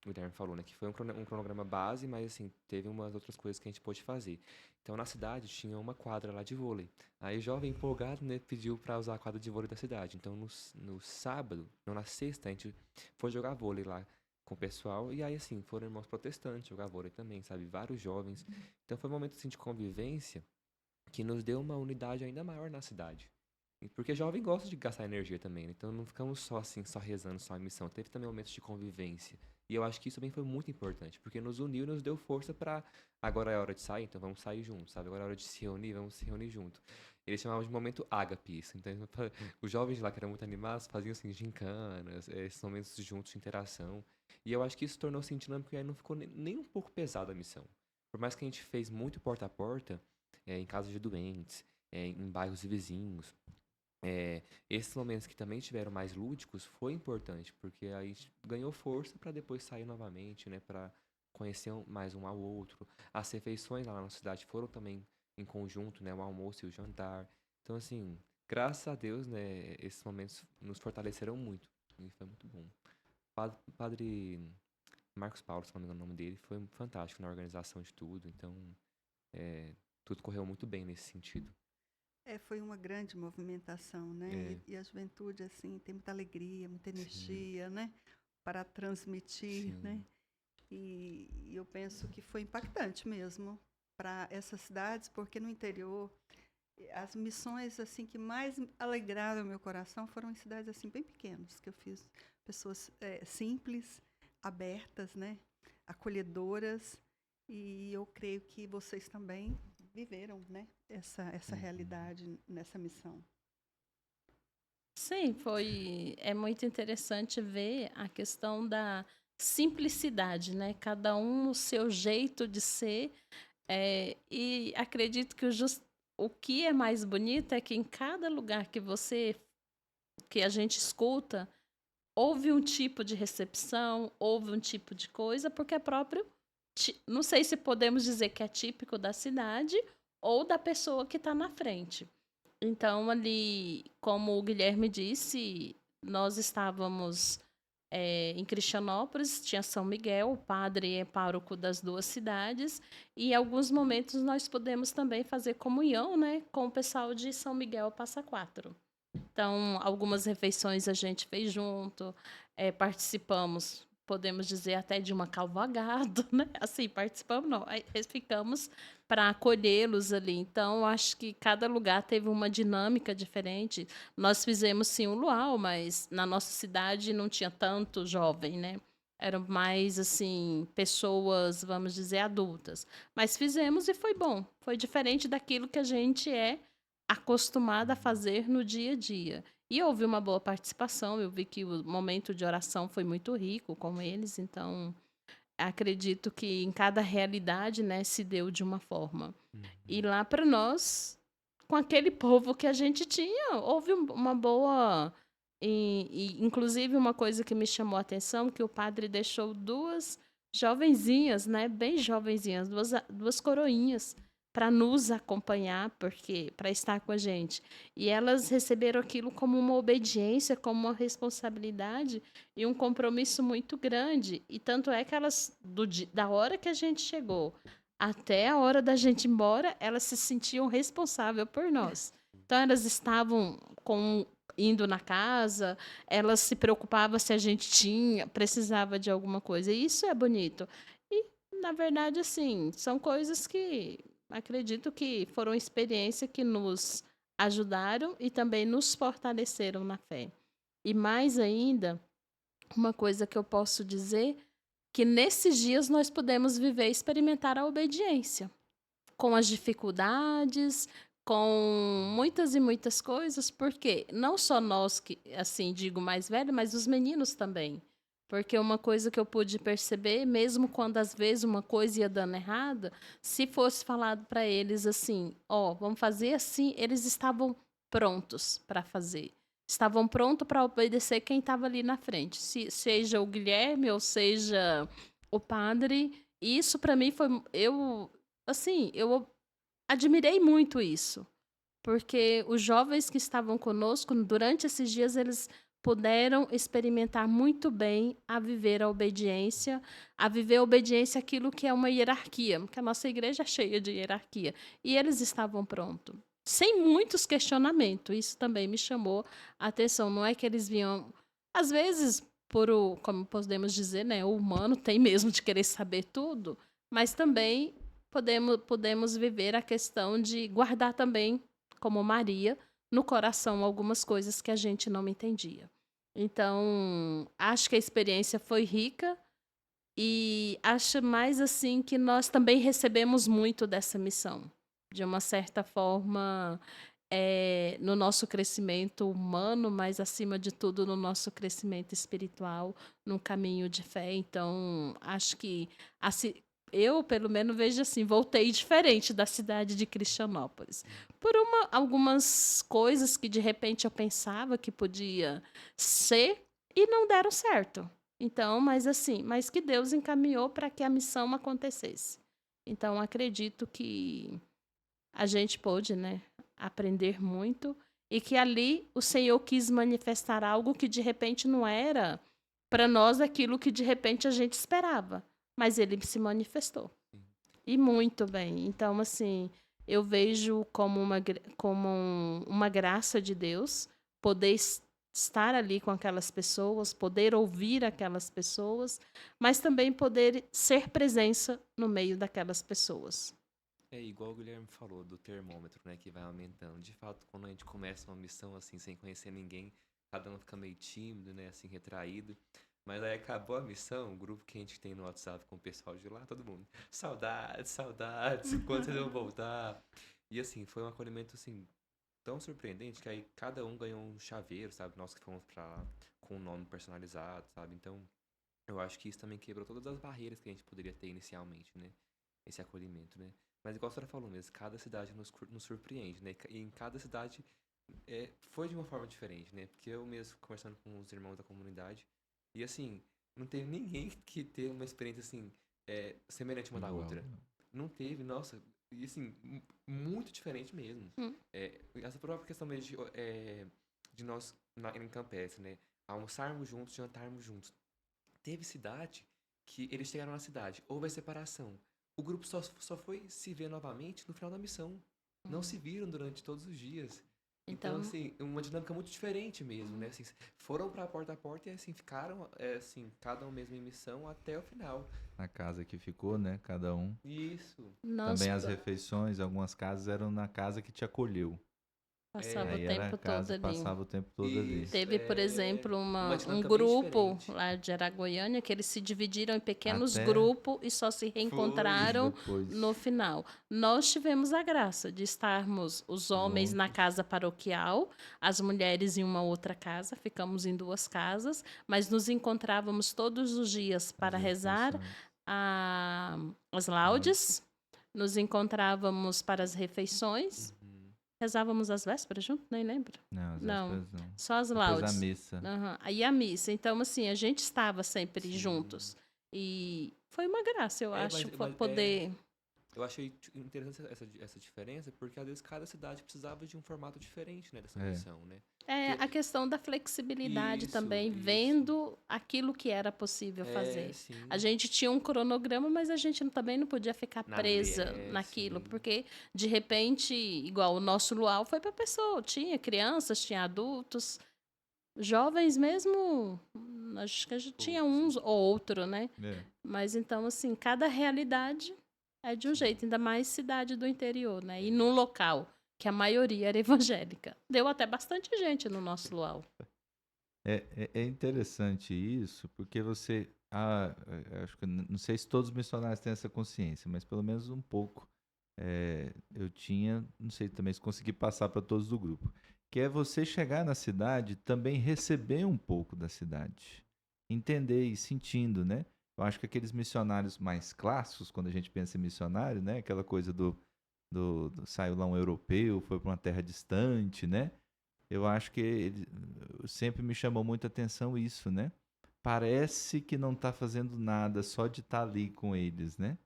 Guilherme falou, né? Que foi um cronograma base, mas assim, teve umas outras coisas que a gente pôde fazer. Então na cidade tinha uma quadra lá de vôlei. Aí o jovem empolgado, né? Pediu para usar a quadra de vôlei da cidade. Então no sábado, não, na sexta, a gente foi jogar vôlei lá com o pessoal. E aí assim, foram irmãos protestantes jogar vôlei também, sabe? Vários jovens. Então foi um momento assim de convivência que nos deu uma unidade ainda maior na cidade. Porque jovem gosta de gastar energia também, né? Então não ficamos só assim, só rezando, só a missão. Teve também momentos de convivência. E eu acho que isso também foi muito importante, porque nos uniu e nos deu força pra agora é hora de sair, então vamos sair juntos, sabe? Agora é hora de se reunir, vamos se reunir junto. Eles chamavam de momento ágape isso. Então os jovens lá que eram muito animados faziam assim gincanas, esses momentos juntos de interação. E eu acho que isso tornou-se dinâmico e aí não ficou nem um pouco pesada a missão. Por mais que a gente fez muito porta a porta, em casas de doentes, em bairros vizinhos, esses momentos que também tiveram mais lúdicos foi importante, porque aí a gente ganhou força para depois sair novamente, né, para conhecer mais um ao outro. As refeições lá na nossa cidade foram também em conjunto, né, o almoço e o jantar. Então, assim, graças a Deus, né, esses momentos nos fortaleceram muito e foi muito bom. Padre Marcos Paulo, se não me engano o nome dele, foi fantástico na organização de tudo, então tudo correu muito bem nesse sentido. Foi uma grande movimentação, né? E a juventude, assim, tem muita alegria, muita energia, né? Para transmitir, Sim. né? E eu penso que foi impactante mesmo para essas cidades, porque no interior, as missões, assim, que mais alegraram o meu coração foram em cidades, assim, bem pequenas, que eu fiz. Pessoas simples, abertas, né? Acolhedoras. E eu creio que vocês também viveram, né, essa realidade nessa missão. Sim, é muito interessante ver a questão da simplicidade, né? Cada um o seu jeito de ser. E acredito que o que é mais bonito é que em cada lugar que a gente escuta, houve um tipo de recepção, houve um tipo de coisa, porque é próprio. Não sei se podemos dizer que é típico da cidade ou da pessoa que está na frente. Então, ali, como o Guilherme disse, nós estávamos em Cristianópolis, tinha São Miguel, o padre é pároco das duas cidades, e em alguns momentos nós podemos também fazer comunhão, né, com o pessoal de São Miguel Passa Quatro. Então, algumas refeições a gente fez junto, participamos, podemos dizer, até de uma cavalgada, né? Assim, participamos, não, aí ficamos para acolhê-los ali. Então, acho que cada lugar teve uma dinâmica diferente. Nós fizemos, sim, o luau, mas na nossa cidade não tinha tanto jovem, né? Eram mais, assim, pessoas, vamos dizer, adultas. Mas fizemos e foi bom. Foi diferente daquilo que a gente é acostumada a fazer no dia a dia. E houve uma boa participação, eu vi que o momento de oração foi muito rico com eles, então acredito que em cada realidade, né, se deu de uma forma. E lá para nós, com aquele povo que a gente tinha, houve uma boa... inclusive uma coisa que me chamou a atenção, que o padre deixou duas jovenzinhas, né, bem jovenzinhas, duas coroinhas, para nos acompanhar, para estar com a gente. E elas receberam aquilo como uma obediência, como uma responsabilidade e um compromisso muito grande. E tanto é que elas, da hora que a gente chegou até a hora da gente ir embora, elas se sentiam responsáveis por nós. Então, elas estavam indo na casa, elas se preocupavam se a gente precisava de alguma coisa. E isso é bonito. E, na verdade, assim, são coisas que acredito que foram experiências que nos ajudaram e também nos fortaleceram na fé. E mais ainda, uma coisa que eu posso dizer, que nesses dias nós podemos viver e experimentar a obediência. Com as dificuldades, com muitas e muitas coisas, porque não só nós, que assim digo mais velho, mas os meninos também. Porque uma coisa que eu pude perceber, mesmo quando às vezes uma coisa ia dando errada, se fosse falado para eles assim, vamos fazer assim, eles estavam prontos para fazer. Estavam prontos para obedecer quem estava ali na frente. Seja o Guilherme ou seja o padre, e isso para mim foi, eu admirei muito isso, porque os jovens que estavam conosco durante esses dias, eles puderam experimentar muito bem a viver a obediência àquilo que é uma hierarquia, porque a nossa igreja é cheia de hierarquia, e eles estavam prontos, sem muitos questionamentos. Isso também me chamou a atenção. Não é que eles vinham, às vezes, como podemos dizer, né, o humano tem mesmo de querer saber tudo, mas também podemos viver a questão de guardar também, como Maria, no coração algumas coisas que a gente não entendia. Então, acho que a experiência foi rica e acho mais assim que nós também recebemos muito dessa missão. De uma certa forma, no nosso crescimento humano, mas acima de tudo no nosso crescimento espiritual, num caminho de fé. Então, acho que eu, pelo menos, vejo assim, voltei diferente da cidade de Cristianópolis. Por algumas coisas que de repente eu pensava que podia ser e não deram certo. Então, mas que Deus encaminhou para que a missão acontecesse. Então, acredito que a gente pôde, né, aprender muito e que ali o Senhor quis manifestar algo que de repente não era para nós aquilo que de repente a gente esperava, mas ele se manifestou. E muito bem. Então, assim, eu vejo como uma graça de Deus poder estar ali com aquelas pessoas, poder ouvir aquelas pessoas, mas também poder ser presença no meio daquelas pessoas. É igual o Guilherme falou do termômetro, né, que vai aumentando. De fato, quando a gente começa uma missão assim, sem conhecer ninguém, cada um fica meio tímido, né, assim, retraído. Mas aí acabou a missão, o grupo que a gente tem no WhatsApp com o pessoal de lá, todo mundo, saudades, saudades, quando vocês vão voltar? E assim, foi um acolhimento assim, tão surpreendente que aí cada um ganhou um chaveiro, sabe? Nós que fomos pra lá com um nome personalizado, sabe? Então, eu acho que isso também quebrou todas as barreiras que a gente poderia ter inicialmente, né? Esse acolhimento, né? Mas igual a senhora falou mesmo, cada cidade nos surpreende, né? E em cada cidade foi de uma forma diferente, né? Porque eu mesmo, conversando com os irmãos da comunidade, e assim, não teve ninguém que teve uma experiência assim, semelhante uma da Igual. outra. Não teve, nossa, e assim, muito diferente mesmo. Essa própria questão mesmo de nós em Campestre, né? Almoçarmos juntos, jantarmos juntos. Teve cidade que eles chegaram na cidade, houve a separação. O grupo só foi se ver novamente no final da missão. Não se viram durante todos os dias. Então, assim, uma dinâmica muito diferente mesmo, né? Assim, foram pra porta a porta e, assim, ficaram, assim, cada um mesmo em missão até o final. Na casa que ficou, né? Cada um. Isso. Também as refeições, algumas casas eram na casa que te acolheu. Passava Aí o era a tempo casa, todo ali. passava o tempo todo ali. Isso, Teve, por exemplo, uma um dinâmica bem grupo diferente. lá de Araguaiânia que eles se dividiram em pequenos Até grupos e só se reencontraram depois. no final. Nós tivemos a graça de estarmos os homens na Juntos. casa paroquial, as mulheres em uma outra casa, ficamos em 2 casas, mas nos encontrávamos todos os dias para As rezar refeições. as laudes, nos encontrávamos para as refeições. Rezávamos as vésperas junto? Nem lembro. Não, as Não, vésperas não. só as Depois laudes. a missa. Aham. Aí a missa. Então, assim, a gente estava sempre Sim. juntos. E foi uma graça, eu acho, poder... Eu achei interessante essa diferença, porque às vezes cada cidade precisava de um formato diferente, né, dessa missão, né? a questão da flexibilidade Isso, também, isso. vendo aquilo que era possível fazer. Sim. A gente tinha um cronograma, mas a gente também não podia ficar presa naquilo, sim. porque, de repente, igual o nosso luau foi para pessoa, tinha crianças, tinha adultos, jovens mesmo, acho que a gente tinha uns ou outro, né? Mas então, assim, cada realidade é de um jeito, ainda mais cidade do interior, né? E num local que a maioria era evangélica. Deu até bastante gente no nosso luau. É interessante isso, porque você. Acho que não sei se todos os missionários têm essa consciência, mas pelo menos um pouco eu tinha, não sei também se consegui passar para todos do grupo, que é você chegar na cidade, também receber um pouco da cidade, entender e sentindo, né? Eu acho que aqueles missionários mais clássicos, quando a gente pensa em missionário, né? Aquela coisa do saiu lá um europeu, foi para uma terra distante, né? Eu acho que sempre me chamou muita atenção isso, né? parece que não está fazendo nada só de estar ali com eles, né?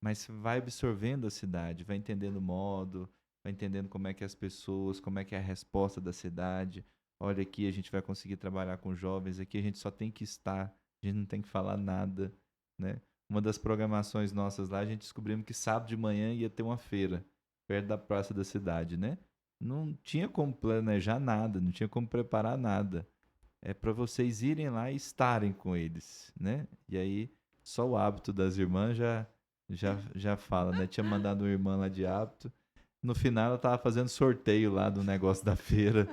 Mas vai absorvendo a cidade, vai entendendo o modo, vai entendendo como é que as pessoas, como é que é a resposta da cidade. Olha, aqui a gente vai conseguir trabalhar com jovens, aqui a gente só tem que estar, a gente não tem que falar nada, né? Uma das programações nossas lá, a gente descobrimos que sábado de manhã ia ter uma feira perto da praça da cidade, né? Não tinha como planejar nada, não tinha como preparar nada. É para vocês irem lá e estarem com eles, né? E aí, só o hábito das irmãs já fala, né? Tinha mandado uma irmã lá de hábito. No final, ela tava fazendo sorteio lá do negócio da feira.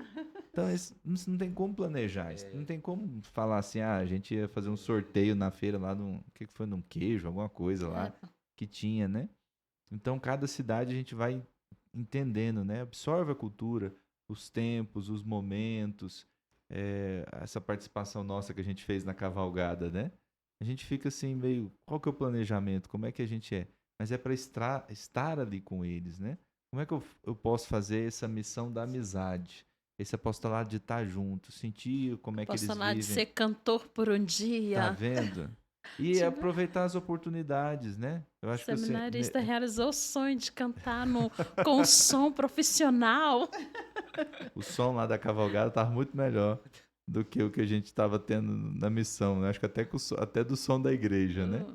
Então, isso não tem como planejar. Isso não tem como falar assim, a gente ia fazer um sorteio na feira lá, o que foi, num queijo, alguma coisa lá que tinha, né? Então, cada cidade a gente vai entendendo, né? Absorve a cultura, os tempos, os momentos, essa participação nossa que a gente fez na cavalgada, né? A gente fica assim, meio, qual que é o planejamento? Como é que a gente é? Mas é para estar ali com eles, né? Como é que eu posso fazer essa missão da amizade? Esse apostolado de estar junto, sentir como é que eles Apostolado de vivem. ser cantor por um Tá dia. vendo? E Tipo, aproveitar as oportunidades, né? Eu o acho que você, seminarista realizou o sonho de cantar com som profissional. o som lá da cavalgada estava muito melhor do que o que a gente estava tendo na missão, né? Acho que até do som da igreja, né?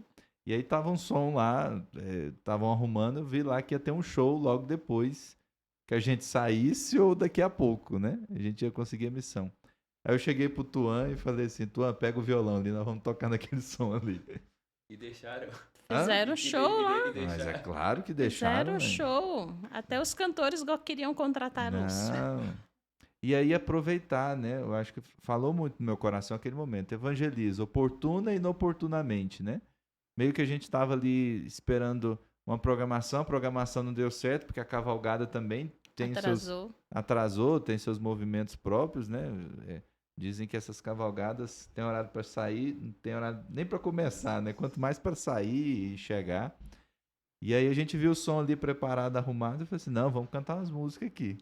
E aí tava um som lá, estavam arrumando, eu vi lá que ia ter um show logo depois que a gente saísse ou daqui a pouco, né? A gente ia conseguir a missão. Aí eu cheguei pro Tuan e falei assim, Tuan, pega o violão ali, nós vamos tocar naquele som ali. E deixaram. Fizeram show lá. Mas é claro que deixaram, Fizeram né? show. Até os cantores queriam contratá-los. Não. E aí aproveitar, né? Eu acho que falou muito no meu coração aquele momento. Evangeliza, oportuna e inoportunamente, né? Meio que a gente estava ali esperando uma programação, a programação não deu certo, porque a cavalgada também atrasou, tem seus movimentos próprios, né? Dizem que essas cavalgadas têm horário para sair, não tem horário nem para começar, né? Quanto mais para sair e chegar. E aí a gente viu o som ali preparado, arrumado, e falou assim, não, vamos cantar umas músicas aqui,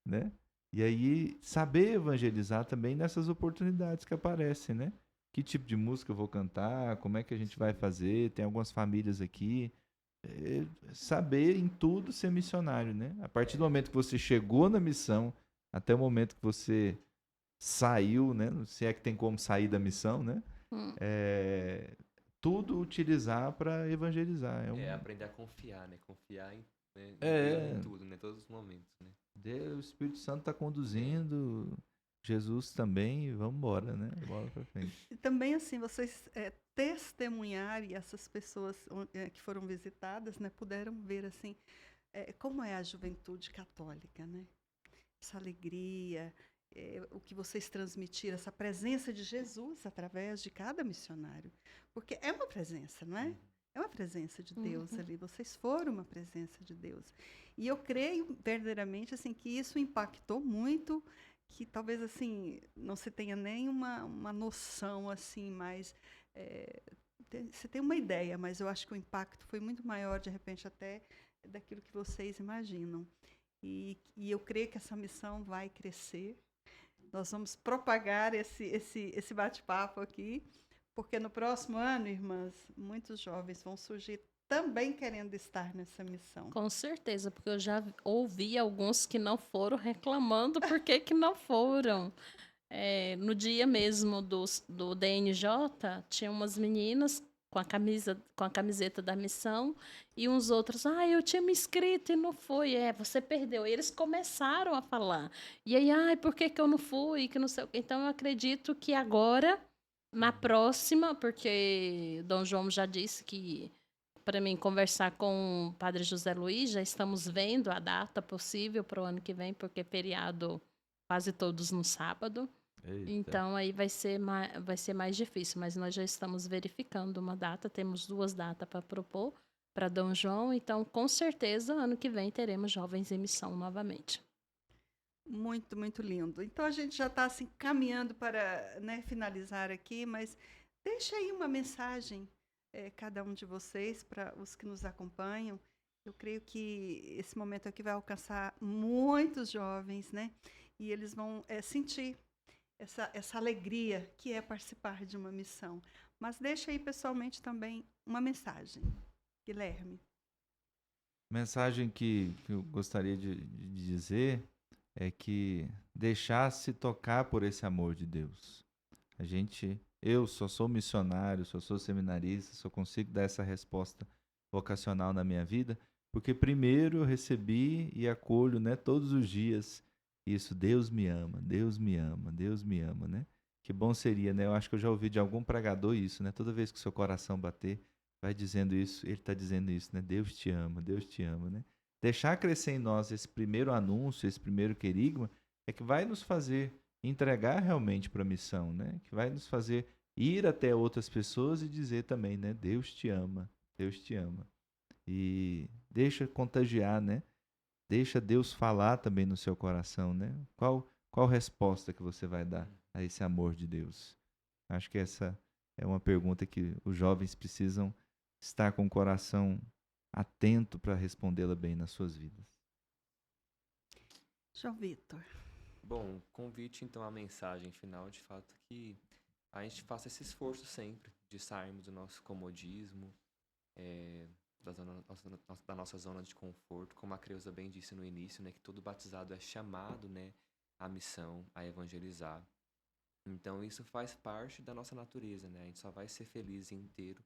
né? E aí saber evangelizar também nessas oportunidades que aparecem, né? Que tipo de música eu vou cantar, como é que a gente vai fazer, tem algumas famílias aqui. Saber em tudo ser missionário, né? A partir do momento que você chegou na missão, até o momento que você saiu, né? Se é que tem como sair da missão, né? Tudo utilizar para evangelizar. Aprender a confiar, né? Confiar em tudo, né? Todos os momentos, né? O Espírito Santo está conduzindo, Jesus também, vamos embora, né? Bola para frente. E também, assim, vocês testemunharem, essas pessoas que foram visitadas, né, puderam ver, assim, como é a juventude católica, né? Essa alegria, o que vocês transmitiram, essa presença de Jesus através de cada missionário. Porque é uma presença, não é? É uma presença de Deus ali. Vocês foram uma presença de Deus. E eu creio verdadeiramente assim que isso impactou muito, que talvez assim não se tenha nem uma noção assim, mas você tem uma ideia, mas eu acho que o impacto foi muito maior de repente até daquilo que vocês imaginam. E eu creio que essa missão vai crescer. Nós vamos propagar esse bate-papo aqui, porque no próximo ano, irmãs, muitos jovens vão surgir também querendo estar nessa missão. Com certeza, porque eu já ouvi alguns que não foram reclamando por que não foram. No dia mesmo do DNJ, tinha umas meninas com a camiseta da missão e uns outros, eu tinha me inscrito e não fui. Você perdeu. E eles começaram a falar. E aí, por que eu não fui? Que não sei. Então, eu acredito que agora, na próxima, porque Dom João já disse que para mim conversar com o Padre José Luiz, já estamos vendo a data possível para o ano que vem, porque feriado quase todos no sábado. Eita. Então, aí vai ser mais difícil, mas nós já estamos verificando uma data, temos 2 datas para propor para Dom João, então, com certeza, ano que vem teremos Jovens em Missão novamente. Muito, muito lindo. Então, a gente já está assim, caminhando para, né, finalizar aqui, mas deixa aí uma mensagem, cada um de vocês, para os que nos acompanham. Eu creio que esse momento aqui vai alcançar muitos jovens, né? E eles vão sentir essa alegria que é participar de uma missão. Mas deixa aí pessoalmente também uma mensagem, Guilherme. Mensagem que eu gostaria de dizer é que deixar-se tocar por esse amor de Deus. Eu só sou missionário, só sou seminarista, só consigo dar essa resposta vocacional na minha vida, porque primeiro eu recebi e acolho, né, todos os dias isso, Deus me ama, Deus me ama, Deus me ama, né? Que bom seria, né? Eu acho que eu já ouvi de algum pregador isso, né? Toda vez que o seu coração bater, vai dizendo isso, ele está dizendo isso, né? Deus te ama, né? Deixar crescer em nós esse primeiro anúncio, esse primeiro querigma, é que vai nos fazer entregar realmente para a missão, né? Que vai nos fazer ir até outras pessoas e dizer também, né? Deus te ama, Deus te ama. E deixa contagiar, né? Deixa Deus falar também no seu coração, né? Qual resposta que você vai dar a esse amor de Deus? Acho que essa é uma pergunta que os jovens precisam estar com o coração atento para respondê-la bem nas suas vidas. João Vitor. Bom, convite então à mensagem final, de fato, que a gente faça esse esforço sempre de sairmos do nosso comodismo, da nossa zona de conforto, como a Creuza bem disse no início, né, que todo batizado é chamado, né, à missão, a evangelizar. Então isso faz parte da nossa natureza, né? A gente só vai ser feliz e inteiro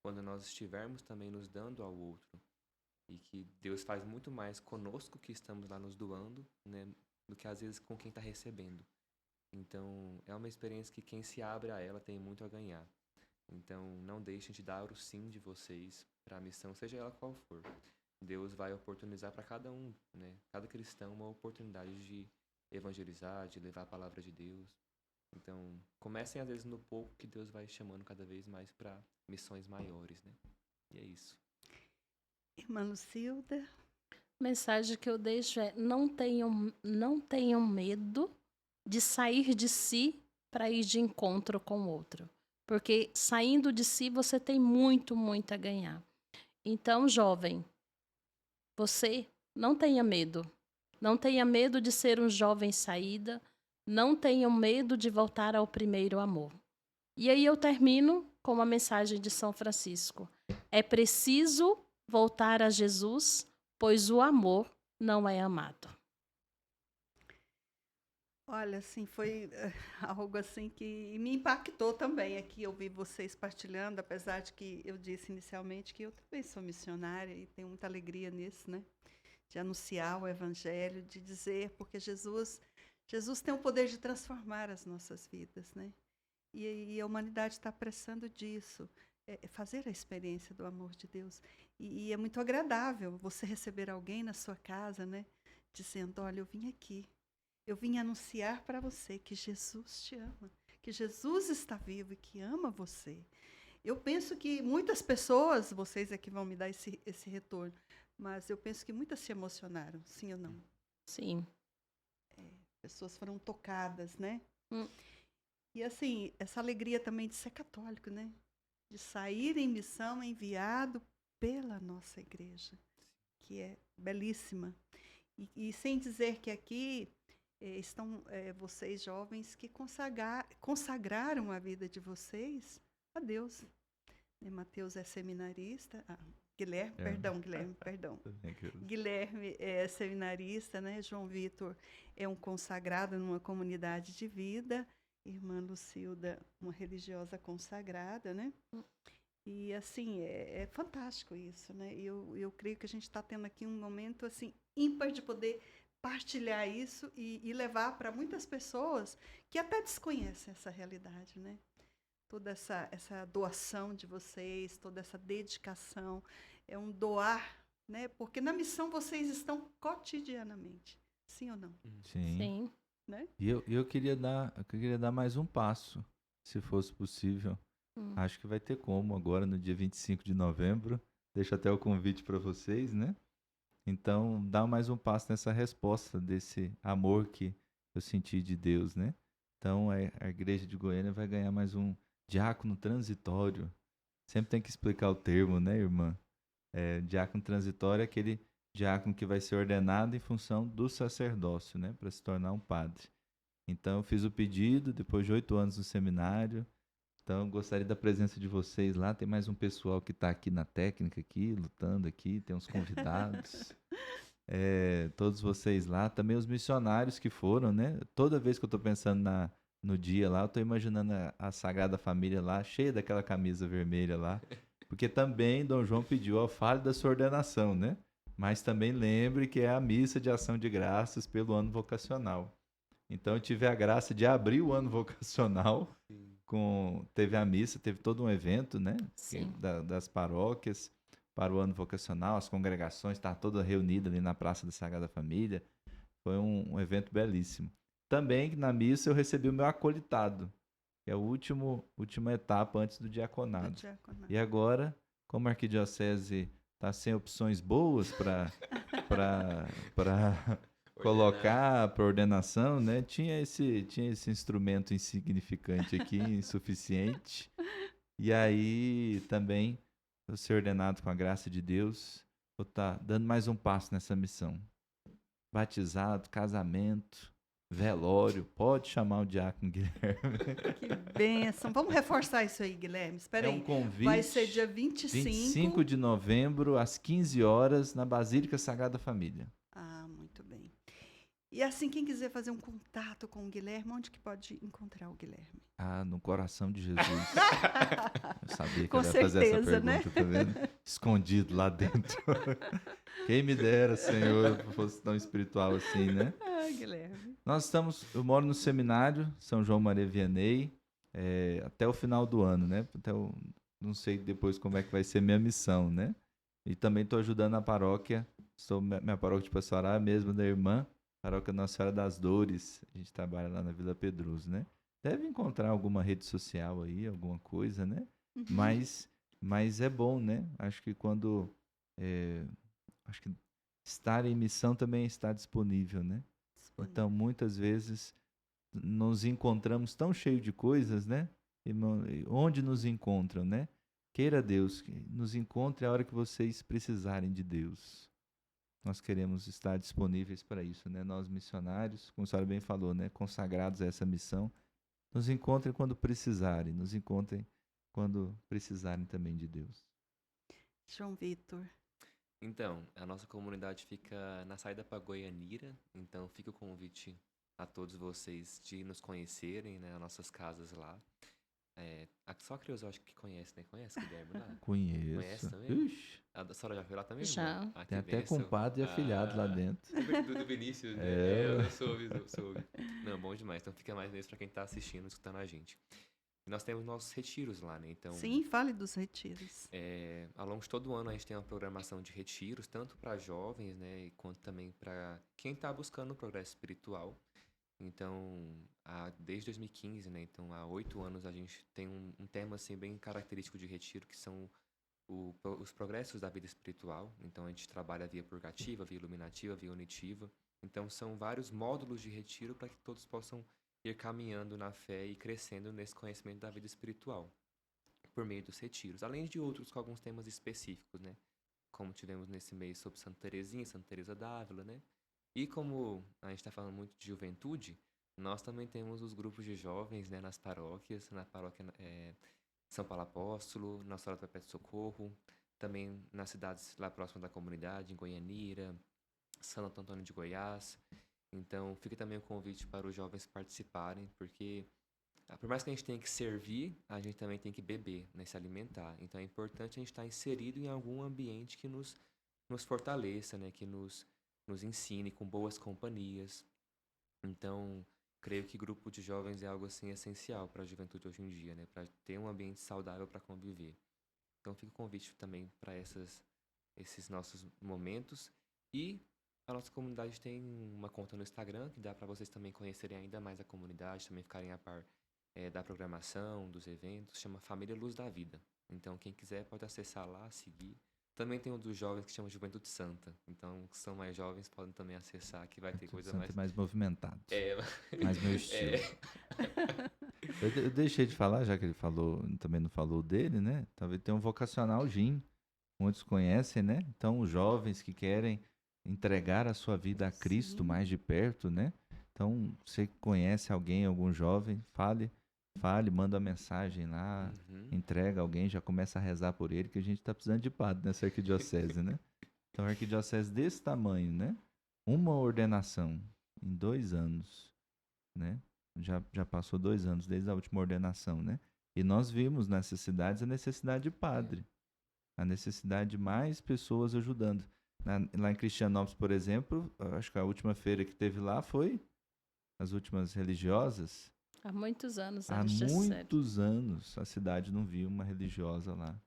quando nós estivermos também nos dando ao outro. E que Deus faz muito mais conosco que estamos lá nos doando, né, do que às vezes com quem está recebendo. Então é uma experiência que quem se abre a ela tem muito a ganhar. Então não deixem de dar o sim de vocês para a missão, seja ela qual for. Deus vai oportunizar para cada um, né, cada cristão, uma oportunidade de evangelizar, de levar a palavra de Deus. Então, comecem às vezes no pouco que Deus vai chamando cada vez mais para missões maiores, né? E é isso. Irmã Lucilda. A mensagem que eu deixo é: não tenham medo de sair de si para ir de encontro com o outro. Porque saindo de si você tem muito, muito a ganhar. Então, jovem, você não tenha medo. Não tenha medo de ser um jovem saída. Não tenham medo de voltar ao primeiro amor. E aí eu termino com uma mensagem de São Francisco. É preciso voltar a Jesus, pois o amor não é amado. Olha, assim, foi algo assim que me impactou também aqui ouvir vocês partilhando, apesar de que eu disse inicialmente que eu também sou missionária e tenho muita alegria nisso, né? De anunciar o evangelho, de dizer, porque Jesus tem o poder de transformar as nossas vidas, né? E a humanidade está precisando disso, fazer a experiência do amor de Deus. E é muito agradável você receber alguém na sua casa, né? Dizendo, olha, eu vim aqui. Eu vim anunciar para você que Jesus te ama, que Jesus está vivo e que ama você. Eu penso que muitas pessoas, vocês é que vão me dar esse retorno, mas eu penso que muitas se emocionaram, sim ou não? Sim. Pessoas foram tocadas, né? E assim, essa alegria também de ser católico, né? De sair em missão enviado pela nossa igreja, que é belíssima. E sem dizer que aqui estão vocês jovens que consagraram a vida de vocês a Deus. Mateus é seminarista, Guilherme é seminarista, né? João Vitor é um consagrado numa comunidade de vida, irmã Lucilda, uma religiosa consagrada, né? E assim, é fantástico isso, né? Eu creio que a gente está tendo aqui um momento assim ímpar de poder partilhar isso e levar para muitas pessoas que até desconhecem essa realidade, né? Toda essa doação de vocês, toda essa dedicação, é um doar, né? Porque na missão vocês estão cotidianamente, sim ou não? Sim. Né? E eu queria dar mais um passo, se fosse possível. Acho que vai ter como agora, no dia 25 de novembro. Deixo até o convite para vocês, né? Então, dá mais um passo nessa resposta desse amor que eu senti de Deus, né? Então, a igreja de Goiânia vai ganhar mais um diácono transitório. Sempre tem que explicar o termo, né, irmã? Diácono transitório é aquele diácono que vai ser ordenado em função do sacerdócio, né? Para se tornar um padre. Então, eu fiz o pedido depois de 8 anos no seminário. Então, gostaria da presença de vocês lá. Tem mais um pessoal que está aqui na técnica, aqui, lutando aqui. Tem uns convidados. Todos vocês lá. Também os missionários que foram, né? Toda vez que eu estou pensando no dia lá, eu estou imaginando a Sagrada Família lá, cheia daquela camisa vermelha lá. Porque também Dom João pediu, ó, fale da sua ordenação, né? Mas também lembre que é a missa de ação de graças pelo ano vocacional. Então, eu tive a graça de abrir o ano vocacional. Teve a missa, teve todo um evento, né? Sim. Das paróquias para o ano vocacional, as congregações estavam todas reunidas ali na Praça da Sagrada Família. Foi um evento belíssimo. Também na missa eu recebi o meu acolitado, que é a última etapa antes do diaconado. E agora, como a arquidiocese está sem opções boas para colocar para ordenação, né? Tinha esse instrumento insignificante aqui, insuficiente. E aí também eu ser ordenado com a graça de Deus, vou estar dando mais um passo nessa missão. Batizado, casamento, velório, pode chamar o diácono Guilherme. Que bênção. Vamos reforçar isso aí, Guilherme. Espera aí. É um convite. Vai ser dia 25 de novembro, às 15 horas, na Basílica Sagrada Família. Ah, muito bem. E assim, quem quiser fazer um contato com o Guilherme, onde que pode encontrar o Guilherme? Ah, no coração de Jesus. Eu sabia que Com ele ia fazer essa certeza, né? pergunta, tá vendo? Escondido lá dentro. Quem me dera, Senhor, fosse tão espiritual assim, né? Ah, Guilherme. Eu moro no seminário São João Maria Vianney, até o final do ano, né? Não sei depois como é que vai ser minha missão, né? E também estou ajudando a paróquia, minha paróquia de Pastorá, mesmo da irmã, paróquia Nossa Senhora das Dores. A gente trabalha lá na Vila Pedroso, né? Deve encontrar alguma rede social aí, alguma coisa, né? Uhum. Mas é bom, né? Acho que acho que estar em missão também é estar disponível, né? Então, muitas vezes, nos encontramos tão cheios de coisas, né? E onde nos encontram, né? Queira Deus que nos encontre a hora que vocês precisarem de Deus. Nós queremos estar disponíveis para isso, né? Nós missionários, como a senhora bem falou, né? Consagrados a essa missão, nos encontrem quando precisarem, nos encontrem quando precisarem também de Deus. João Vitor. Então, a nossa comunidade fica na saída para Goianira, então fica o convite a todos vocês de nos conhecerem, né? As nossas casas lá. Só a Creuza eu acho que conhece, né? Conhece o Guilherme lá? Conheço. Conhece também? Ixi, A senhora já foi lá também? Já. Irmã? Ah, tem que até bênção. compadre e afilhado lá dentro. Do Vinícius, né? Eu soube. Não, bom demais. Então fica mais nisso pra quem tá assistindo, escutando a gente. E nós temos nossos retiros lá, né? Então, Sim, fale dos retiros. ao longo de todo o ano a gente tem uma programação de retiros, tanto para jovens, né? Quanto também para quem tá buscando o progresso espiritual. Então, desde 2015, né? Então, há 8 anos a gente tem um tema assim bem característico de retiro, que são os progressos da vida espiritual. Então, a gente trabalha via purgativa, via iluminativa, via unitiva. Então, são vários módulos de retiro para que todos possam ir caminhando na fé e crescendo nesse conhecimento da vida espiritual por meio dos retiros. Além de outros com alguns temas específicos, né? Como tivemos nesse mês sobre Santa Teresinha, Santa Teresa d'Ávila, né? E como a gente está falando muito de juventude, nós também temos os grupos de jovens, né, nas paróquias, na paróquia São Paulo Apóstolo, Nossa Senhora do Perpétuo Socorro, também nas cidades lá próximas da comunidade, em Goianira, Santo Antônio de Goiás. Então, fica também o convite para os jovens participarem, porque por mais que a gente tenha que servir, a gente também tem que beber, né, se alimentar. Então, é importante a gente estar inserido em algum ambiente que nos fortaleça, né, que nos ensine com boas companhias. Então, creio que grupo de jovens é algo assim essencial para a juventude hoje em dia, né? Para ter um ambiente saudável para conviver. Então, fica o convite também para esses nossos momentos. E a nossa comunidade tem uma conta no Instagram, que dá para vocês também conhecerem ainda mais a comunidade, também ficarem a par da programação, dos eventos. Chama Família Luz da Vida. Então, quem quiser pode acessar lá, seguir. Também tem um dos jovens que chama Juventude Santa. Então, que são mais jovens, podem também acessar, que vai ter coisa Santa mais... é mais movimentado. É. Mais meu estilo. Eu deixei de falar, já que ele também não falou dele, né? Talvez tenha um vocacional GIM. Muitos conhecem, né? Então, os jovens que querem entregar a sua vida a Cristo mais de perto, né? Então, você conhece alguém, algum jovem, fale, manda uma mensagem lá, entrega alguém, já começa a rezar por ele, que a gente está precisando de padre nessa arquidiocese, né? Então, a arquidiocese desse tamanho, né? Uma ordenação em 2 anos, né? Já passou 2 anos desde a última ordenação, né? E nós vimos nessas cidades a necessidade de padre, a necessidade de mais pessoas ajudando. Lá em Cristianópolis, por exemplo, acho que a última feira que teve lá foi as últimas religiosas. Há muitos anos, Há muitos anos a cidade não viu uma religiosa lá.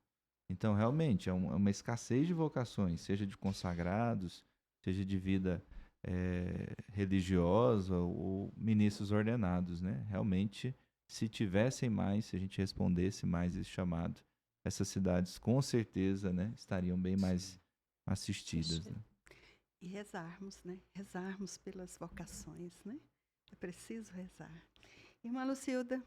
Então, realmente, é uma escassez de vocações, seja de consagrados, seja de vida religiosa ou ministros ordenados, né? Realmente, se tivessem mais, se a gente respondesse mais esse chamado, essas cidades com certeza, né, estariam bem mais assistidas. Né? E rezarmos, né? Rezarmos pelas vocações, né? É preciso rezar. Irmã Lucilda.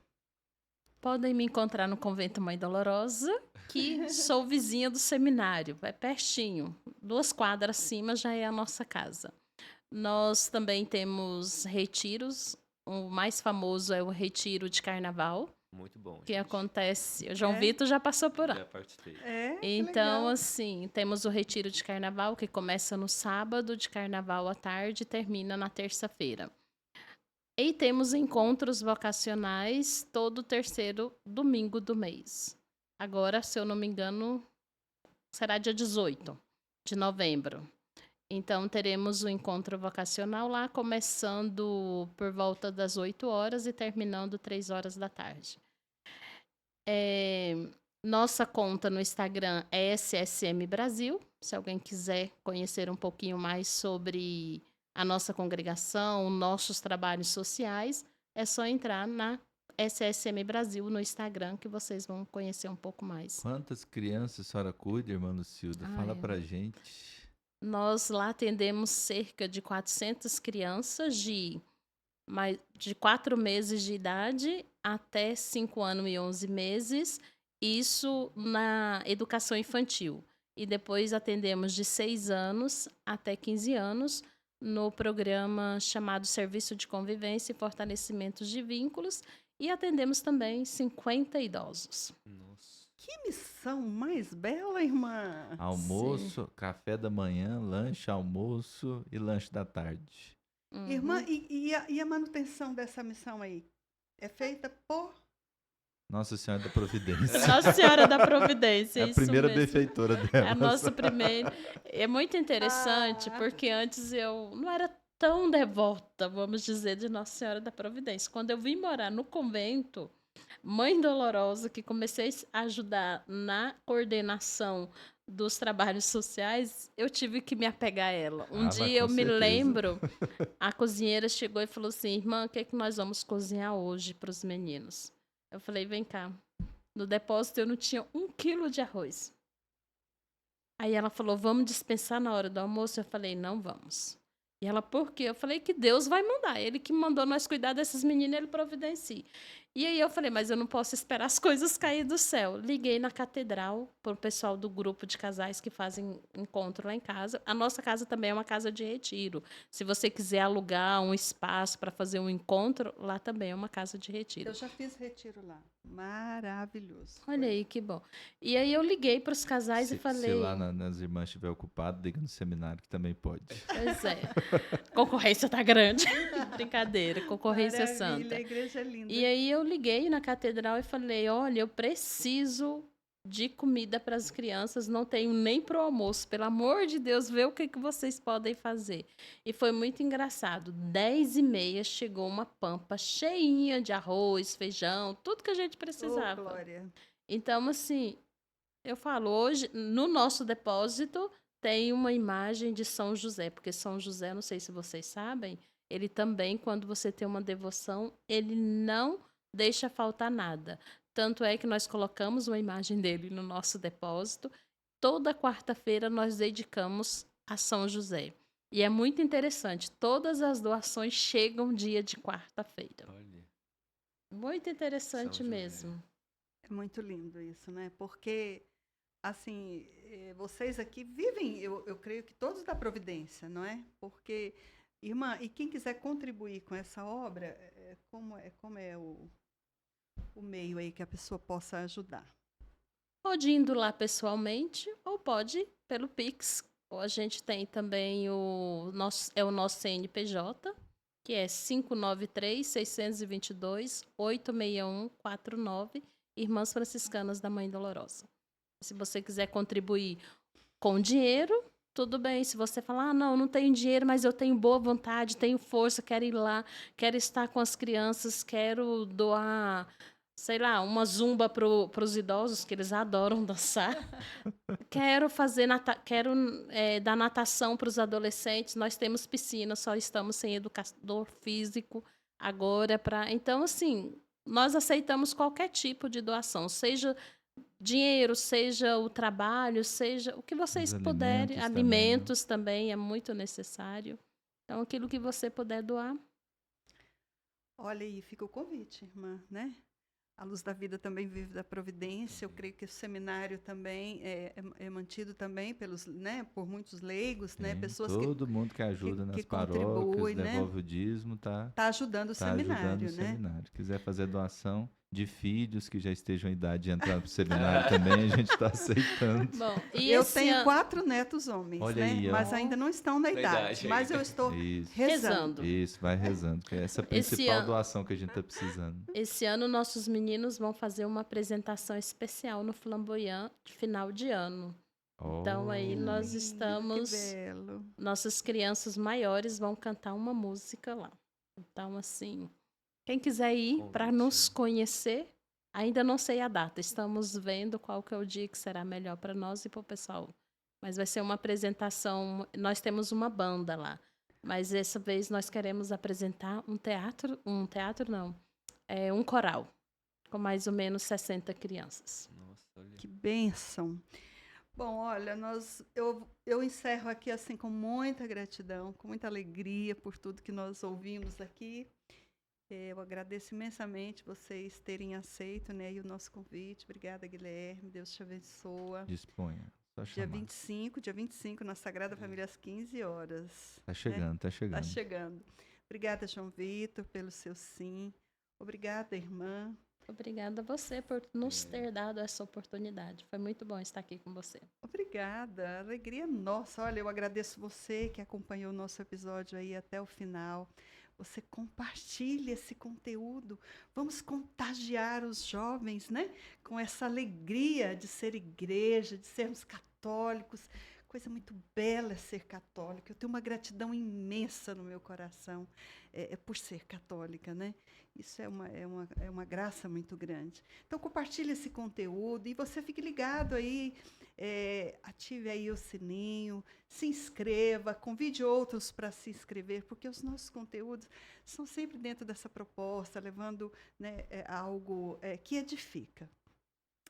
Podem me encontrar no Convento Mãe Dolorosa, que sou vizinha do seminário, é pertinho. 2 quadras acima já é a nossa casa. Nós também temos retiros. O mais famoso é o retiro de carnaval. Muito bom. Que gente. acontece. O João Vitor já passou por lá. Já participei. Então, assim, temos o retiro de carnaval, que começa no sábado de carnaval à tarde e termina na terça-feira. E temos encontros vocacionais todo 3º domingo do mês. Agora, se eu não me engano, será dia 18 de novembro. Então, teremos o encontro vocacional lá, começando por volta das 8 horas e terminando 3 horas da tarde. Nossa conta no Instagram é SSM Brasil. Se alguém quiser conhecer um pouquinho mais sobre a nossa congregação, nossos trabalhos sociais, é só entrar na SSM Brasil no Instagram que vocês vão conhecer um pouco mais. Quantas crianças a senhora cuida, irmã Lucilda? Fala pra gente. Nós lá atendemos cerca de 400 crianças de 4 meses de idade até 5 anos e 11 meses, isso na educação infantil. E depois atendemos de 6 anos até 15 anos no programa chamado Serviço de Convivência e Fortalecimento de Vínculos, e atendemos também 50 idosos. Nossa. Que missão mais bela, irmã! Almoço, café da manhã, lanche, almoço e lanche da tarde. Irmã, e a manutenção dessa missão aí? É feita por? Nossa Senhora da Providência. Nossa Senhora da Providência, É a isso primeira mesmo. benfeitora dela. É a nossa primeira. É muito interessante, porque antes eu não era tão devota, vamos dizer, de Nossa Senhora da Providência. Quando eu vim morar no convento, Mãe Dolorosa, que comecei a ajudar na coordenação dos trabalhos sociais, eu tive que me apegar a ela. Um dia eu me lembro, a cozinheira chegou e falou assim: irmã, o que é que nós vamos cozinhar hoje para os meninos? Eu falei: vem cá. No depósito eu não tinha 1 quilo de arroz. Aí ela falou: vamos dispensar na hora do almoço? Eu falei: não vamos. E ela: por quê? Eu falei que Deus vai mandar. Ele que mandou nós cuidar dessas meninas, ele providencia. E aí eu falei: mas eu não posso esperar as coisas cair do céu. Liguei na catedral para o pessoal do grupo de casais que fazem encontro lá em casa. A nossa casa também é uma casa de retiro. Se você quiser alugar um espaço para fazer um encontro, lá também é uma casa de retiro. Eu já fiz retiro lá. Maravilhoso. Olha aí, que bom. E aí eu liguei para os casais e falei... Se lá nas irmãs estiver ocupado, liga no seminário que também pode. Pois é. Concorrência tá grande. Brincadeira, concorrência santa. A igreja é linda. E aí eu liguei na catedral e falei: olha, eu preciso de comida para as crianças, não tenho nem para o almoço. Pelo amor de Deus, vê o que vocês podem fazer. E foi muito engraçado. 10h30 chegou uma pampa cheinha de arroz, feijão, tudo que a gente precisava. Oh, glória. Então, assim, eu falo, hoje, no nosso depósito, tem uma imagem de São José, porque São José, não sei se vocês sabem, ele também, quando você tem uma devoção, ele não deixa faltar nada. Tanto é que nós colocamos uma imagem dele no nosso depósito. Toda quarta-feira nós dedicamos a São José. E é muito interessante, todas as doações chegam dia de quarta-feira. Muito interessante mesmo. É muito lindo isso, né? Porque, assim, vocês aqui vivem, eu creio que todos da providência, não é? Porque Irmã, e quem quiser contribuir com essa obra, como é o meio aí que a pessoa possa ajudar? Pode indo lá pessoalmente ou pode pelo Pix. Ou a gente tem também o nosso CNPJ, que é 593-622-86149, Irmãs Franciscanas da Mãe Dolorosa. Se você quiser contribuir com dinheiro, tudo bem. Se você falar, não tenho dinheiro, mas eu tenho boa vontade, tenho força, quero ir lá, quero estar com as crianças, quero doar, sei lá, uma zumba para os idosos, que eles adoram dançar. Quero fazer dar natação para os adolescentes. Nós temos piscina, só estamos sem educador físico agora. Então, assim, nós aceitamos qualquer tipo de doação, seja dinheiro, seja o trabalho, seja o que vocês Os puderem. alimentos Alimentos também é muito necessário. Então, aquilo que você puder doar. Olha aí, fica o convite, irmã, né? A Luz da Vida também vive da providência. Eu creio que o seminário também é mantido também por muitos leigos, né? Sim, Pessoas todo mundo que ajuda que nas paróquias, contribuem, né? devolve o dízimo, tá Ajudando o ajudando seminário, o né? seminário. Quiser fazer doação de filhos que já estejam em idade de entrar pro seminário também, a gente está aceitando. Bom, e Eu esse tenho ano... 4 netos homens, Olha né? aí, ó. Mas ainda não estão na Na idade. idade Mas ainda. eu estou Isso. rezando. Isso, vai rezando, que essa é a Esse principal ano- doação que a gente está precisando. Esse ano, nossos meninos vão fazer uma apresentação especial no Flamboyant de final de ano. Então, aí nós Lindo, estamos... Que belo. Nossas crianças maiores vão cantar uma música lá. Então, assim, quem quiser ir para Convite. nos conhecer, ainda não sei a data. Estamos vendo qual que é o dia que será melhor para nós e para o pessoal. Mas vai ser uma apresentação. Nós temos uma banda lá. Mas dessa vez nós queremos apresentar um teatro não, um coral, com mais ou menos 60 crianças. Nossa, olha. Que bênção. Bom, olha, eu encerro aqui assim com muita gratidão, com muita alegria por tudo que nós ouvimos aqui. Eu agradeço imensamente vocês terem aceito, né, e o nosso convite. Obrigada, Guilherme. Deus te abençoa. Disponha. Só Dia chamar. 25, na Sagrada Família, às 15 horas. Tá chegando, tá chegando. Está chegando. Obrigada, João Vitor, pelo seu sim. Obrigada, irmã. Obrigada a você por nos ter dado essa oportunidade. Foi muito bom estar aqui com você. Obrigada, alegria nossa. Olha, eu agradeço você que acompanhou o nosso episódio aí até o final. Você compartilha esse conteúdo. Vamos contagiar os jovens, né? Com essa alegria de ser igreja, de sermos católicos. Coisa muito bela é ser católica. Eu tenho uma gratidão imensa no meu coração por ser católica, né? Isso é uma graça muito grande. Então, compartilhe esse conteúdo e você fique ligado aí, ative aí o sininho, se inscreva, convide outros para se inscrever, porque os nossos conteúdos são sempre dentro dessa proposta, levando, né, algo que edifica.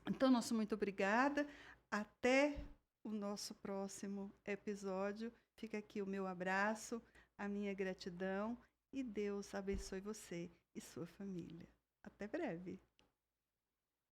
Então, nosso muito obrigada. Até o nosso próximo episódio. Fica aqui o meu abraço, a minha gratidão e Deus abençoe você e sua família. Até breve.